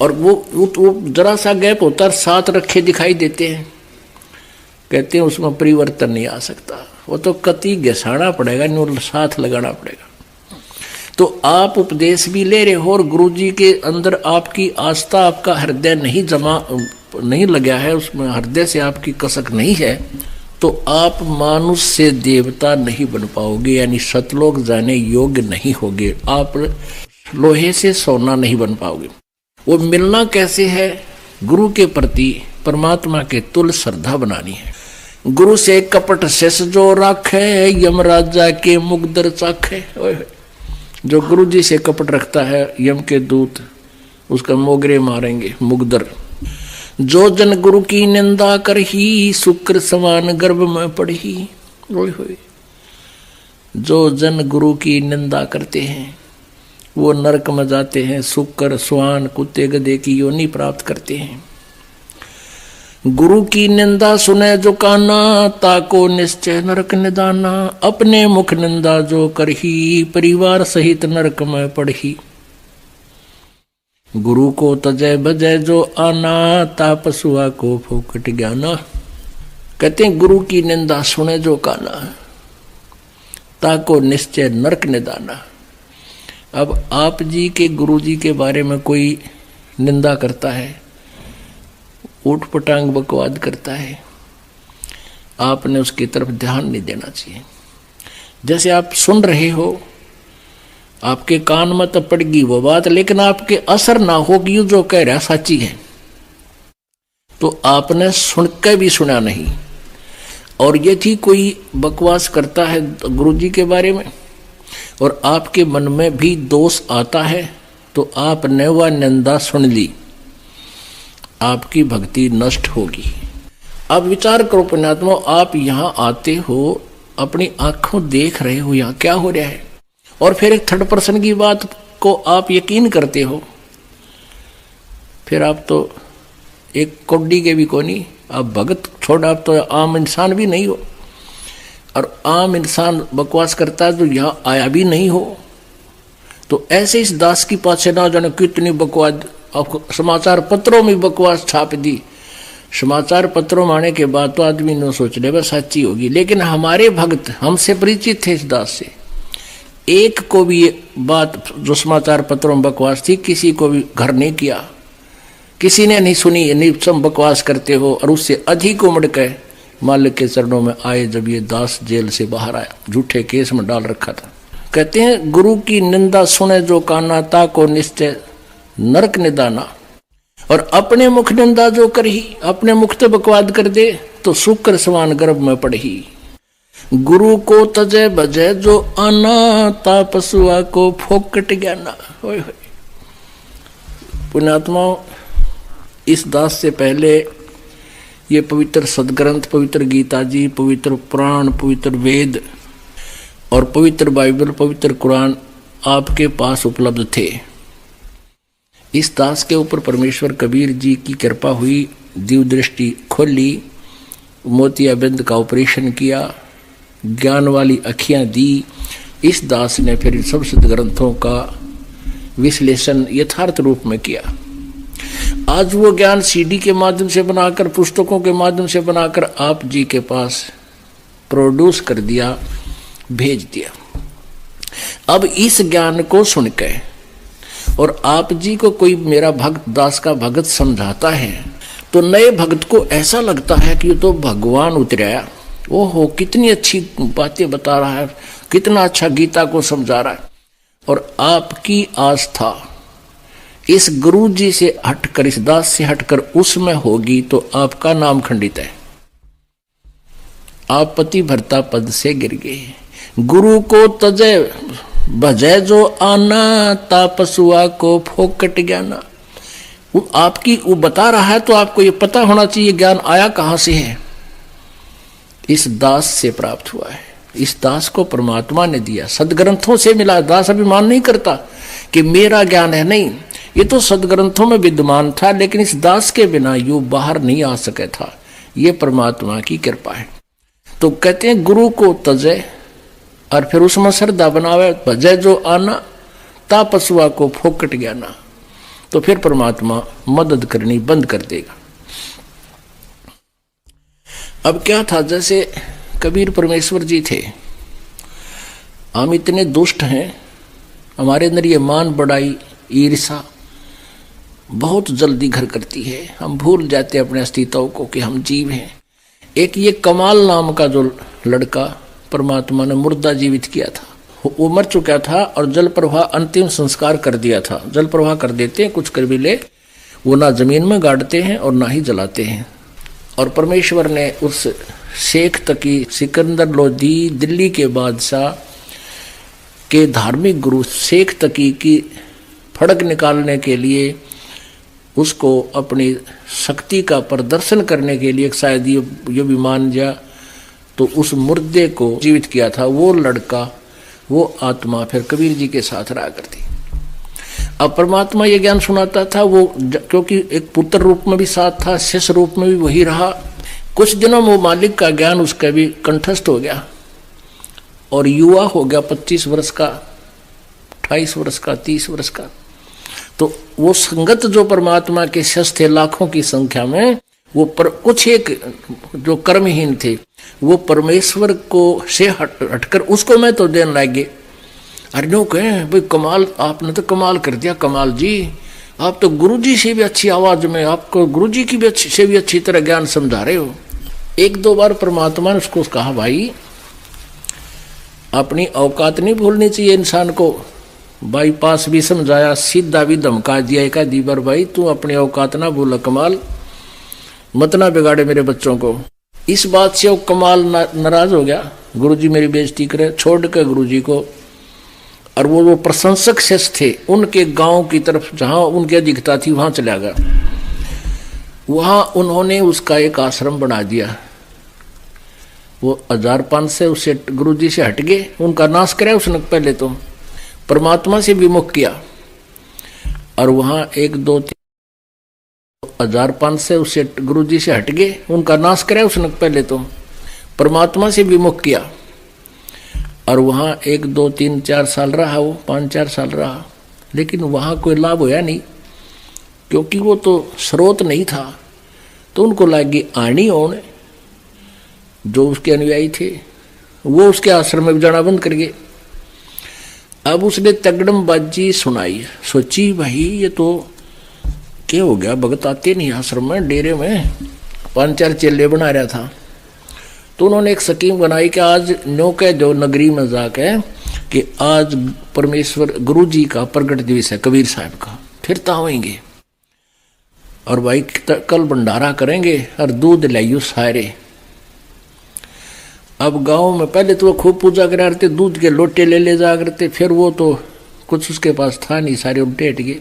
और वो जरा सा गैप होता है, साथ रखे दिखाई देते हैं, कहते हैं उसमें परिवर्तन नहीं आ सकता, वो तो कति घसाना पड़ेगा, नहीं साथ लगाना पड़ेगा। तो आप उपदेश भी ले रहे हो और गुरु जी के अंदर आपकी आस्था, आपका हृदय नहीं लगा है, उसमें हृदय से आपकी कसक नहीं है, तो आप मानुष से देवता नहीं बन पाओगे, यानी सतलोक जाने योग्य नहीं होगे, आप लोहे से सोना नहीं बन पाओगे। वो मिलना कैसे है, गुरु के प्रति परमात्मा के तुल श्रद्धा बनानी है। गुरु से कपट शेष जो राखे, यमराजा के मुगदर चाखे। जो गुरु जी से कपट रखता है, यम के दूत उसका मोगरे मारेंगे, मुगदर। जो जन गुरु की निंदा कर ही, शुक्र समान गर्भ में पड़ी। जो जन गुरु की निंदा करते हैं वो नरक में जाते हैं, शुक्र स्वान कुत्ते गधे की योनि प्राप्त करते हैं। गुरु की निंदा सुने जो काना, ताको निश्चय नरक निदाना। अपने मुख निंदा जो करही, परिवार सहित नरक में पड़ही। गुरु को तजय बजय जो आना, तापसुआ को फोकट ज्ञाना। कहते हैं गुरु की निंदा सुने जो काना, ताको निश्चय नरक निदाना। अब आप जी के गुरु जी के बारे में कोई निंदा करता है, ऊट पटांग बकवाद करता है, आपने उसकी तरफ ध्यान नहीं देना चाहिए। जैसे आप सुन रहे हो, आपके कान में तो पड़गी वो बात, लेकिन आपके असर ना होगी जो कह रहा सच्ची है, तो आपने सुन के भी सुना नहीं। और यदि कोई बकवास करता है गुरु जी के बारे में और आपके मन में भी दोष आता है, तो आपने वह निंदा सुन ली, आपकी भक्ति नष्ट होगी। अब विचार करो पुण्यात्मा, आप यहाँ आते हो, अपनी आंखों देख रहे हो यहाँ क्या हो रहा है, और फिर एक थर्ड पर्सन की बात को आप यकीन करते हो, फिर आप तो एक कौड़ी के भी को नहीं, आप भगत छोड़, आप तो आम इंसान भी नहीं हो, और आम इंसान बकवास करता है तो यहाँ आया भी नहीं हो। तो ऐसे इस दास की पाछे ना जाने कितनी बकवास, समाचार पत्रों में बकवास छाप दी। समाचार पत्रों में आने के बाद तो आदमी न सोच ले बस सच्ची होगी, लेकिन हमारे भक्त हमसे परिचित थे इस दास से, एक को भी ये बात जो समाचार पत्रों में बकवास थी किसी को भी घर नहीं किया, किसी ने नहीं सुनी, नहीं सब बकवास करते हो। और उससे अधिक उमड़ के मालिक के चरणों में आए जब ये दास जेल से बाहर आया, झूठे केस में डाल रखा था। कहते हैं गुरु की निंदा सुने जो काना, ता को निश्चय नरक निदाना। और अपने मुख निंदा जो करही, अपने मुख तो बकवाद कर दे तो शुक्र समान गर्भ में पड़ही। गुरु को तजय बजय जो आना, ता पशुआ को फोकट ज्ञाना। पुण्यात्माओं, इस दास से पहले ये पवित्र सदग्रंथ, पवित्र गीता जी, पवित्र पुराण, पवित्र वेद और पवित्र बाइबल, पवित्र कुरान आपके पास उपलब्ध थे। इस दास के ऊपर परमेश्वर कबीर जी की कृपा हुई, दिव्य दृष्टि खोली, मोतियाबिंद का ऑपरेशन किया, ज्ञान वाली अखियां दी। इस दास ने फिर सब सदग्रंथों का विश्लेषण यथार्थ रूप में किया। आज वो ज्ञान सीडी के माध्यम से बनाकर, पुस्तकों के माध्यम से बनाकर आप जी के पास प्रोड्यूस कर दिया, भेज दिया। अब इस ज्ञान को सुनकर और आप जी को कोई मेरा भक्त, दास का भगत समझाता है तो नए भक्त को ऐसा लगता है कि ये तो भगवान उतराया, ओहो कितनी अच्छी बातें बता रहा है, कितना अच्छा गीता को समझा रहा है। और आपकी आस्था इस गुरु जी से हटकर, इस दास से हटकर उसमें होगी तो आपका नाम खंडित है, आप पति भरता पद से गिर गए। गुरु को तजय भजय जो आना, ता पशुआ को फोकट ज्ञाना। वो आपकी वो बता रहा है तो आपको ये पता होना चाहिए ज्ञान आया कहां से है, इस दास से प्राप्त हुआ है। इस दास को परमात्मा ने दिया, सदग्रंथों से मिला। दास अभिमान नहीं करता कि मेरा ज्ञान है, नहीं, ये तो सदग्रंथों में विद्यमान था, लेकिन इस दास के बिना यू बाहर नहीं आ सके था। ये परमात्मा की कृपा है। तो कहते हैं गुरु को तजय, और फिर उसमें श्रद्धा बनावे, भजय जो आना, ता पशुआ को फोकट ज्ञाना। तो फिर परमात्मा मदद करनी बंद कर देगा। अब क्या था, जैसे कबीर परमेश्वर जी थे, हम इतने दुष्ट हैं, हमारे अंदर ये मान बढ़ाई, ईर्षा बहुत जल्दी घर करती है, हम भूल जाते हैं अपने अस्तित्व को कि हम जीव हैं। एक ये कमाल नाम का जो लड़का परमात्मा ने मुर्दा जीवित किया था, वो मर चुका था और जल प्रवाह अंतिम संस्कार कर दिया था। जल प्रवाह कर देते हैं कुछ कबीले, वो ना जमीन में गाड़ते हैं और ना ही जलाते हैं। और परमेश्वर ने उस शेख तकी, सिकंदर लोधी, दिल्ली के बादशाह के धार्मिक गुरु शेख तकी की फड़क निकालने के लिए, उसको अपनी शक्ति का प्रदर्शन करने के लिए, शायद ये भी मान जा, तो उस मुर्दे को जीवित किया था। वो लड़का, वो आत्मा फिर कबीर जी के साथ रहा करती। अब परमात्मा ये ज्ञान सुनाता था, वो क्योंकि एक पुत्र रूप में भी साथ था, शिष्य रूप में भी वही रहा। कुछ दिनों में वो मालिक का ज्ञान उसका भी कंठस्थ हो गया और युवा हो गया, 25 वर्ष का, 28 वर्ष का, 30 वर्ष का। तो वो संगत जो परमात्मा के शिष्य थे लाखों की संख्या में, वो कुछ एक जो कर्महीन थे, वो परमेश्वर को से हटकर उसको मैं तो देने लगे। अरे नो कहे भाई कमाल, आपने तो कमाल कर दिया, कमाल जी, आप तो गुरु जी से भी अच्छी आवाज में, आपको गुरु जी की भी से भी अच्छी तरह ज्ञान समझा रहे हो। एक दो बार परमात्मा ने उसको कहा, भाई अपनी औकात नहीं भूलनी चाहिए इंसान को। बाईपास भी समझाया, सीधा भी धमका दिया एक आधी बार, भाई तू अपनी औकात ना भूल, कमाल मत ना बिगाड़े मेरे बच्चों को। इस बात से वो कमाल नाराज हो गया, गुरुजी मेरी बेइज्जती करे, छोड़ के गुरुजी को। और वो प्रशंसक शिष्य थे, उनके गांव की तरफ जहां उनकी अधिकता थी वहां चला गया। वहाँ उन्होंने उसका एक आश्रम बना दिया। वो 1500 उससे गुरुजी से हट गए, उनका नाश कराया उसने पहले तो, परमात्मा से विमुख किया। और वहाँ 1 2 3 1500 उससे गुरुजी से हट गए, उनका नाश कराया उसने पहले तो, परमात्मा से विमुख किया। और वहाँ 1 2 3 4 साल रहा, वो 5-4 साल रहा, लेकिन वहाँ कोई लाभ होया नहीं, क्योंकि वो तो स्रोत नहीं था। तो उनको लगी आनी होने, जो उसके अनुयायी थे वो उसके आश्रम में जाना बंद कर गए। अब उसने तगड़मबाजी सुनाई, सोची भाई ये तो क्या हो गया, भगत आते नहीं आश्रम में, डेरे में 5-4 चेले बना रहा था। तो उन्होंने एक स्कीम बनाई कि आज न्यो के जो नगरी में जाके कि आज परमेश्वर गुरु जी का प्रगट दिवस है, कबीर साहब का, फिर तावेंगे और भाई कल भंडारा करेंगे और दूध लाइयो सारे। अब गांव में पहले तो वो खूब पूजा करा करते, दूध के लोटे ले जा करते, फिर वो तो कुछ उसके पास था नहीं, सारे उल्टे हट गए।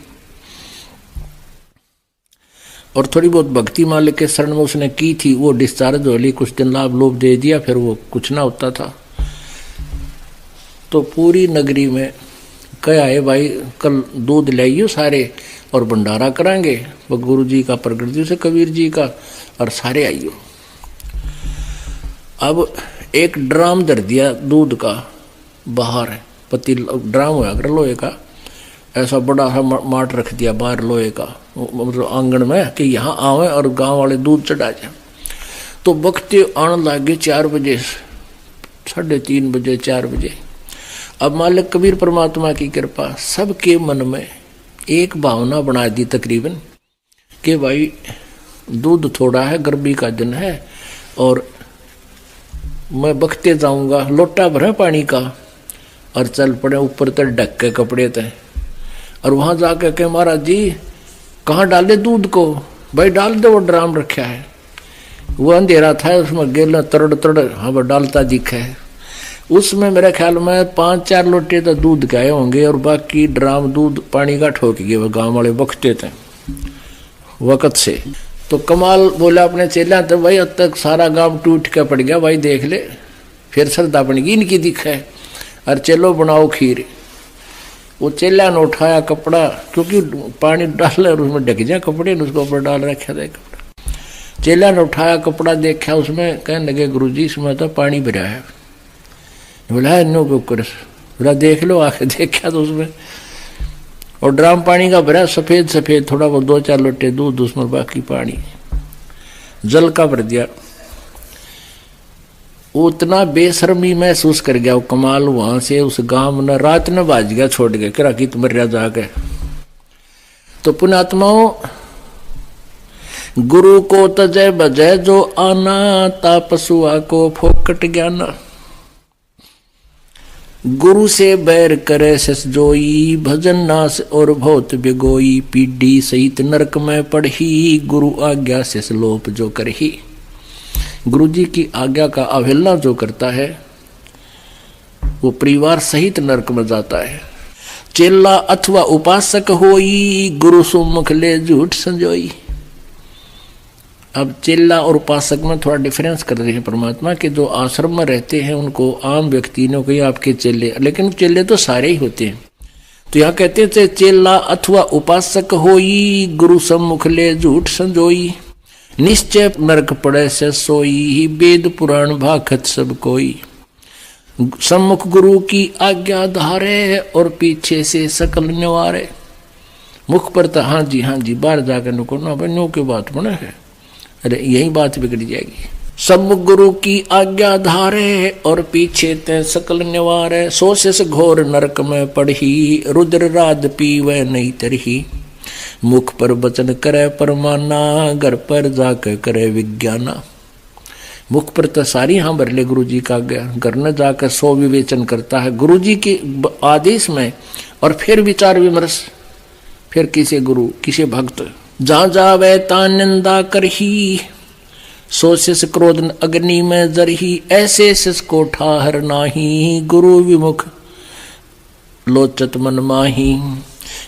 और थोड़ी बहुत भक्ति मालिक के शरण में उसने की थी, वो डिस्चार्ज हो ली, कुछ दिन लाभ लोभ दे दिया, फिर वो कुछ ना होता था। तो पूरी नगरी में क्या है भाई, कल दूध लाइयो सारे और भंडारा कराएंगे, वो गुरु जी का प्रगट दिवस है कबीर जी का, और सारे आइयो। अब एक ड्राम धर दिया दूध का बाहर, पतील ड्राम हुआ कर लोहे का, ऐसा बड़ा सा माट रख दिया बाहर लोहे का, मतलब आंगन में, कि यहाँ आवे और गांव वाले दूध चढ़ा जाए। तो बख्ते आने लगे 4 बजे, 3:30 बजे, 4 बजे। अब मालिक कबीर परमात्मा की कृपा, सबके मन में एक भावना बना दी तकरीबन कि भाई दूध थोड़ा है, गर्मी का दिन है, और मैं बखते जाऊंगा, लोटा भरा पानी का, और चल पड़े ऊपर तक ढक के कपड़े थे। और वहां जाकर के महाराज जी कहाँ डाले दूध को, भाई डाल दे, वो ड्राम रखा है, वो अंधेरा था, उसमें गेला तड़ तड़ हाँ वो डालता दिखा है। उसमें मेरे ख्याल में 5-4 लोटे तो दूध गए होंगे, और बाकी ड्राम दूध पानी का ठोक गए, वो गाँव वाले बखते थे वक़्त से। तो कमाल बोला अपने चेला, तो भाई अब तक सारा गांव टूट के पड़ गया, भाई देख ले, फिर श्रद्धा बन गई इनकी दिख है, और चलो बनाओ खीर। वो चेला ने उठाया कपड़ा, क्योंकि पानी डाल और उसमें ढक जाए कपड़े, उसको ऊपर डाल रखा था कपड़ा। चेला ने उठाया कपड़ा, देखा उसमें, कहने लगे गुरुजी इसमें तो पानी भरा है। बोला नो कुकर, बोला देख लो, आके देखा तो उसमें, और ड्राम पानी का भरा, सफेद सफेद, थोड़ा बहुत 2-4 लोटे दूध उसमें, बाकी पानी जल का भर दिया। उतना बेशर्मी महसूस कर गया वो कमाल, वहां से उस गांव में रात न बाज गया, छोड़ गया किरा की तुम मर जाके। तो पुण्यात्माओं, गुरु को तजय बजय जो आना, तापसुआ को फोकट ज्ञाना। गुरु से बैर करे सस जोई, भजन नास और बहुत बिगोई, पीढ़ी सहित नरक में पढ़ी, गुरु आज्ञा से लोप जो करही। गुरु जी की आज्ञा का अवहेलना जो करता है वो परिवार सहित नरक में जाता है। चेला अथवा उपासक होई, गुरु सुमुख ले झूठ संजोई। अब चेला और उपासक में थोड़ा डिफरेंस कर रहे हैं परमात्मा के, जो आश्रम में रहते हैं उनको आम व्यक्ति ने कही आपके चेले, लेकिन चेले तो सारे ही होते हैं। तो यहाँ कहते थे चेला अथवा उपासक होई, गुरु सम्मुख ले झूठ संजोई, निश्चय नरक पड़े से सोई, वेद पुराण भाखत सब कोई। सम्मुख गुरु की आज्ञा धारे, और पीछे से सकल निवारे। मुख पर तो हाँ जी बाहर जाकर नुको ना, भाई नो की बात बने है, अरे यही बात बिगड़ जाएगी। सम्मुख गुरु की आज्ञा धारे, और पीछे ते सकल निवारे। सोशस घोर नरक में पढ़ी, रुद्र राध पीवे नहीं तरही। मुख पर वचन करे परमाना, घर पर जाकर करे विज्ञाना। मुख पर तो सारी हाँ भर ले गुरु जी का आज्ञा, घर न जाकर सो विवेचन करता है गुरु जी के आदेश में, और फिर विचार विमर्श, फिर किसी गुरु किसी भक्त। जा जावे ता निंदा करही, सोशिस क्रोध अग्नि में जरही। ऐसे सिस को ठाहर नाही, गुरु विमुख लोचत मन माही।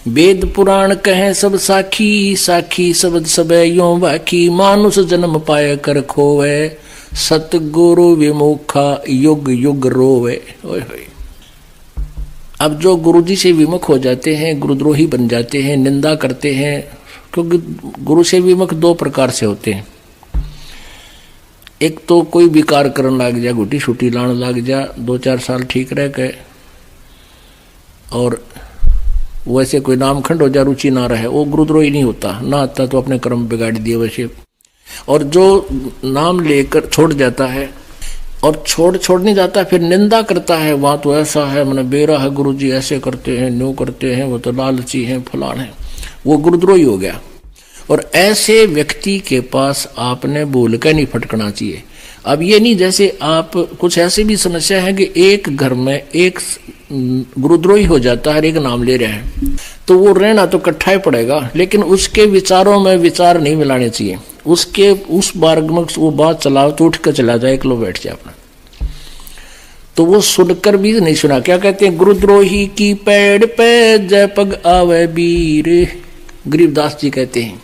वेद पुराण कहें सब साखी, साखी शब्द सब यों बाकी, मानुष जन्म पाए कर खोवे, सतगुरु विमुखा युग युग रोवे। ओए होए। अब जो गुरु जी से विमुख हो जाते हैं, गुरुद्रोही बन जाते हैं, निंदा करते हैं, क्योंकि गुरु से विमुख दो प्रकार से होते हैं। एक तो कोई विकार करने लग जा, गुटी छुटी लाने लग जा, 2-4 साल ठीक रह गए और वैसे कोई नाम खंड हो जा, रुचि ना रहे, वो गुरुद्रोही नहीं होता। ना आता तो अपने कर्म बिगाड़ दिए वैसे। और जो नाम लेकर छोड़ जाता है और छोड़ नहीं जाता, फिर निंदा करता है, वहां तो ऐसा है, मैंने बेरा है, गुरु जी ऐसे करते हैं, न्यू करते हैं, वो तो लालची हैं, फलान है, वो गुरुद्रोही हो गया। और ऐसे व्यक्ति के पास आपने बोल कर नहीं फटकना चाहिए। अब ये नहीं जैसे आप कुछ ऐसी भी समस्या है कि एक घर में एक गुरुद्रोही हो जाता है, एक नाम ले रहे हैं, तो वो रहना तो इकट्ठा ही पड़ेगा, लेकिन उसके विचारों में विचार नहीं मिलाने चाहिए। उसके उस मार्ग में वो बात चलाओ तो उठ कर चला जाए, एक लो बैठ जाए अपना, तो वो सुनकर भी नहीं सुना। क्या कहते हैं, गुरुद्रोही की पेड़ पे जय पग आवे वीर, गरीबदास जी कहते हैं,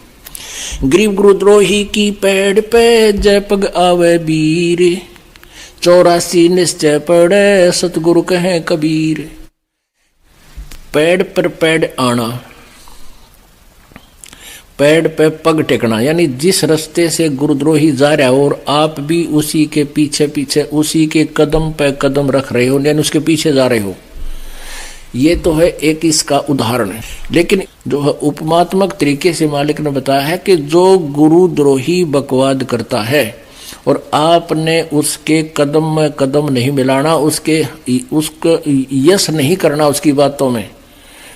गरीब गुरुद्रोही की पेड़ पे जय पग आवे वीर, 84 निश्चय पड़े सतगुरु कहें कबीर। पेड़ पर पेड़ आना, पेड़ पे पग टेकना, यानी जिस रास्ते से गुरुद्रोही जा रहा हो और आप भी उसी के पीछे पीछे, उसी के कदम पे कदम रख रहे हो, यानी उसके पीछे जा रहे हो। ये तो है एक इसका उदाहरण है। लेकिन जो है उपमात्मक तरीके से मालिक ने बताया है कि जो गुरुद्रोही बकवाद करता है और आपने उसके कदम में कदम नहीं मिलाना, उसको यश नहीं करना उसकी बातों में,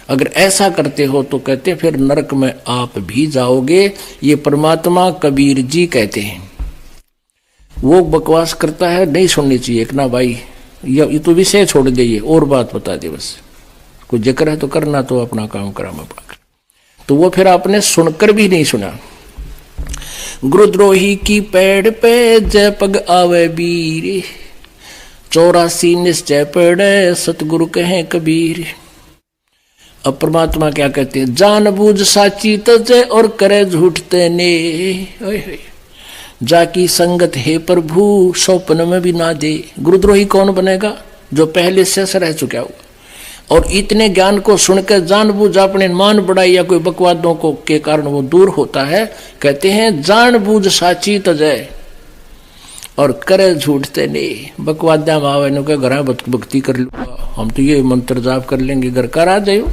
अगर ऐसा करते हो तो कहते फिर नरक में आप भी जाओगे। ये परमात्मा कबीर जी कहते हैं। वो बकवास करता है, नहीं सुननी चाहिए एक ना भाई, ये तो विषय छोड़ दे, और बात बता दे, बस कोई जिक्र है तो करना, तो अपना काम करा मैं पाकर। तो वो फिर आपने सुनकर भी नहीं सुना। गुरुद्रोही की पेड़ पे जय पग आवे वीर, 84 निश्चय पड़े सतगुरु कहें कबीर। अब परमात्मा क्या कहते हैं, जान बूझ साची तजय और करे झूठ तेने, जाकी संगत है प्रभु सौपन में भी ना दे। गुरुद्रोही कौन बनेगा, जो पहले से रह चुका होगा और इतने ज्ञान को सुनकर जानबूझ अपने मान बढ़ाई या कोई बकवादों को के कारण वो दूर होता है। कहते हैं जानबूझ साची तजय और करे झूठते नहीं। बकवादा मावे नो के घर भक्ति कर लूंगा, हम तो ये मंत्र जाप कर लेंगे, घर का आ जाओ।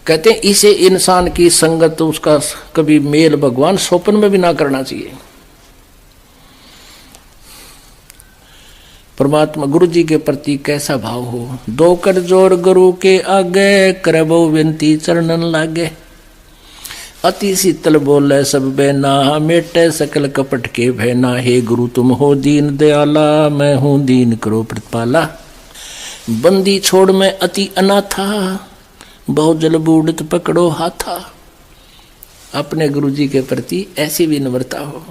कहते हैं इसे इंसान की संगत, उसका कभी मेल भगवान स्वप्न में भी ना करना चाहिए। परमात्मा गुरु जी के प्रति कैसा भाव हो, दो कर जोर गुरु के आगे, करबो विनती चरणन लागे। अति शीतल बोले सब बेना, मेटे सकल कपट के भैना। हे गुरु तुम हो दीन दयाला, मैं हूँ दीन करो प्रतिपाला। बंदी छोड़ में अति अनाथा, बहुत जल बूढ़त पकड़ो हाथा। अपने गुरु जी के प्रति ऐसी विनम्रता हो।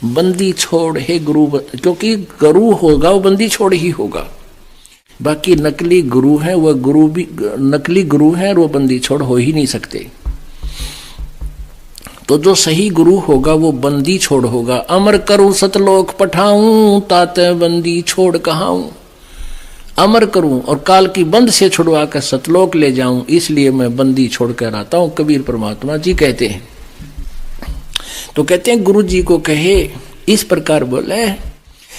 बंदी छोड़ हे गुरु, क्योंकि गुरु होगा वो बंदी छोड़ ही होगा। बाकी नकली गुरु है, वह गुरु भी नकली गुरु है और वो बंदी छोड़ हो ही नहीं सकते। तो जो सही गुरु होगा वो बंदी छोड़ होगा। अमर करूं सतलोक पठाऊं, ताते बंदी छोड़ कहाऊं। अमर करूं और काल की बंद से छुड़वा कर सतलोक ले जाऊं, इसलिए मैं बंदी छोड़ कर आता हूं, कबीर परमात्मा जी कहते हैं। तो कहते हैं गुरु जी को कहे इस प्रकार बोले,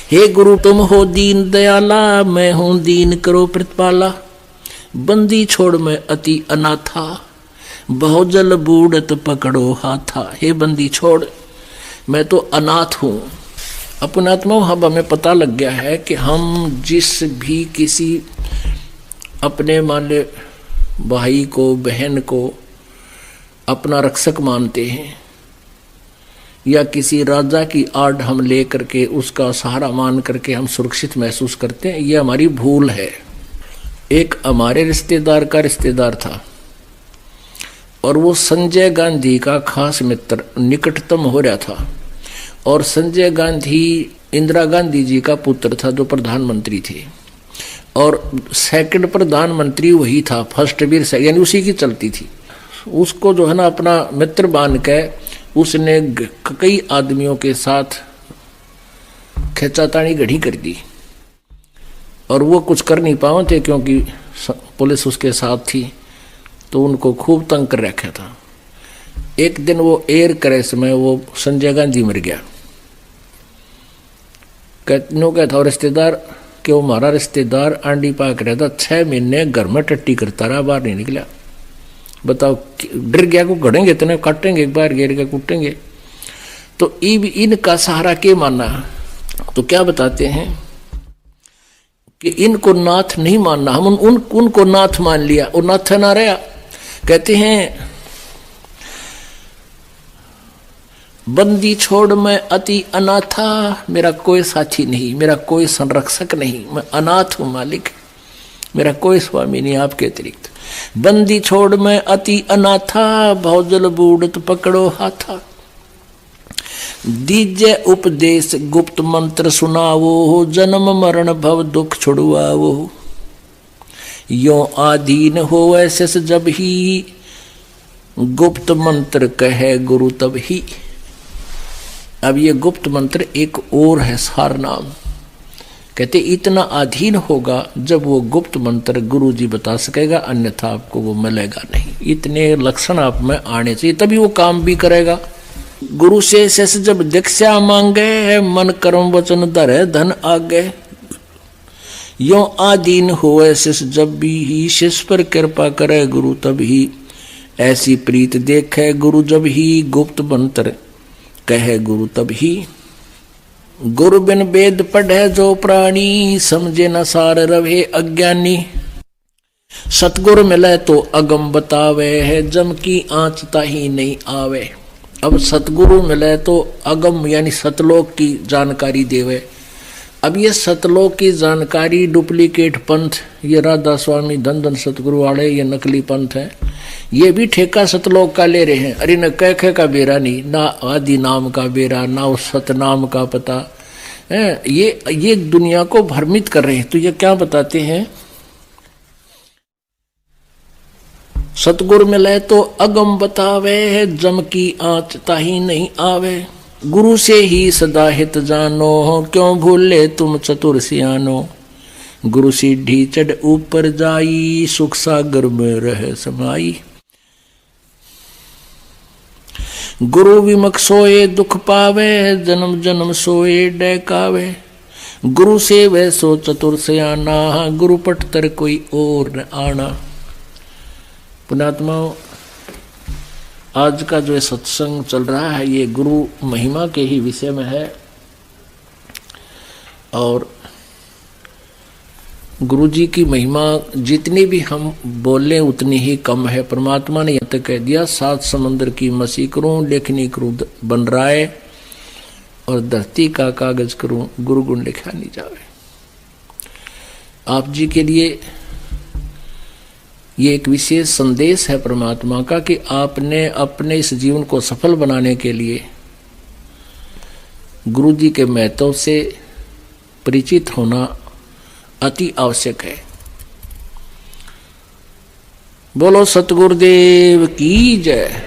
हे गुरु तुम हो दीन दयाला, मैं हूं दीन करो प्रतिपाला। बंदी छोड़ में अति अनाथा, बहुत जल बूढ़त पकड़ो हाथा। हे बंदी छोड़, मैं तो अनाथ हूं। अपनात्मा अब हमें पता लग गया है कि हम जिस भी किसी अपने मान ले भाई को, बहन को अपना रक्षक मानते हैं, या किसी राजा की आड़ हम ले करके उसका सहारा मान करके हम सुरक्षित महसूस करते हैं, ये हमारी भूल है। एक हमारे रिश्तेदार का रिश्तेदार था और वो संजय गांधी का खास मित्र, निकटतम हो रहा था। और संजय गांधी इंदिरा गांधी जी का पुत्र था जो प्रधानमंत्री थे, और सेकंड प्रधानमंत्री वही था, फर्स्ट भी यानी उसी की चलती थी। उसको जो है ना अपना मित्र मान के उसने कई आदमियों के साथ खींचातानी गढ़ी कर दी और वो कुछ कर नहीं पाए थे क्योंकि पुलिस उसके साथ थी, तो उनको खूब तंग कर रखा था। एक दिन वो एयर क्रैश में वो संजय गांधी मर गया। कहता और रिश्तेदार कि वो हमारा रिश्तेदार आंडी पाक रहता 6 महीने घर में टट्टी करता रहा, बाहर नहीं निकला। बताओ, डर गया को गड़ेंगे इतने काटेंगे, एक बार घेर के कूटेंगे। तो इनका सहारा के माना, तो क्या बताते हैं कि इनको नाथ नहीं मानना, हम उनको नाथ मान लिया और नाथ ना रहा। कहते हैं बंदी छोड़ मैं अति अनाथा, मेरा कोई साथी नहीं, मेरा कोई संरक्षक नहीं, मैं अनाथ हूं मालिक, मेरा कोई स्वामी नहीं आपके अतिरिक्त। बंदी छोड़ मैं अति अनाथा, भौजल बूढ़त पकड़ो हाथा। दीजे उपदेश गुप्त मंत्र सुनावो, जन्म मरण भव दुख छुड़वावो। यो आधीन हो ऐसे जब ही, गुप्त मंत्र कहे गुरु तब ही। अब ये गुप्त मंत्र एक और है सार नाम। कहते इतना अधीन होगा जब वो गुप्त मंत्र गुरु जी बता सकेगा, अन्यथा आपको वो मिलेगा नहीं। इतने लक्षण आप में आने चाहिए तभी वो काम भी करेगा। गुरु से शेष जब दीक्षा मांगे, मन कर्म वचन धरे धन आगे। यो आधीन होए शिष जब भी ही, शिष पर कृपा करे गुरु तब ही। ऐसी प्रीत देखे गुरु जब ही, गुप्त मंत्र कहे गुरु तब ही। गुरु बिन वेद पढ़े जो प्राणी, समझे न सार रवे अज्ञानी। सतगुरु मिले तो अगम बतावे है, जम की आँच ताही नहीं आवे। अब सतगुरु मिले तो अगम यानी सतलोक की जानकारी देवे। अब ये सतलोक की जानकारी डुप्लीकेट पंथ, ये राधा स्वामी धन धन सतगुरु वाले ये नकली पंथ है, ये भी ठेका सतलोक का ले रहे हैं। अरे न कैखे का बेरा नहीं, ना आदि नाम का बेरा, ना उस सतनाम का पता है। ये दुनिया को भ्रमित कर रहे हैं। तो ये क्या बताते हैं, सतगुरु मिले तो अगम बतावे है, जम की आँच ताही नहीं आवे। गुरु से ही सदा हित जानो, क्यों भूले तुम चतुर सियानो। गुरु सीढ़ी चढ़ ऊपर जाई, सुख सागर में रहे समाई। गुरु विमुख सोए दुख पावे, जन्म जन्म सोए डैकावे। गुरु से वह सो चतुर सियाना, गुरु पट तर कोई और न आना। पुण्यात्मा, आज का जो सत्संग चल रहा है ये गुरु महिमा के ही विषय में है। और गुरु जी की महिमा जितनी भी हम बोलें उतनी ही कम है। परमात्मा ने यहाँ तक कह दिया, 7 समंदर की मसी करूं, लेखनी करूं बन रहा है, और धरती का कागज करूं, गुरु गुण लिखा नहीं जावे। आप जी के लिए ये एक विशेष संदेश है परमात्मा का कि आपने अपने इस जीवन को सफल बनाने के लिए गुरु जी के महत्व से परिचित होना अति आवश्यक है। बोलो सतगुरुदेव की जय।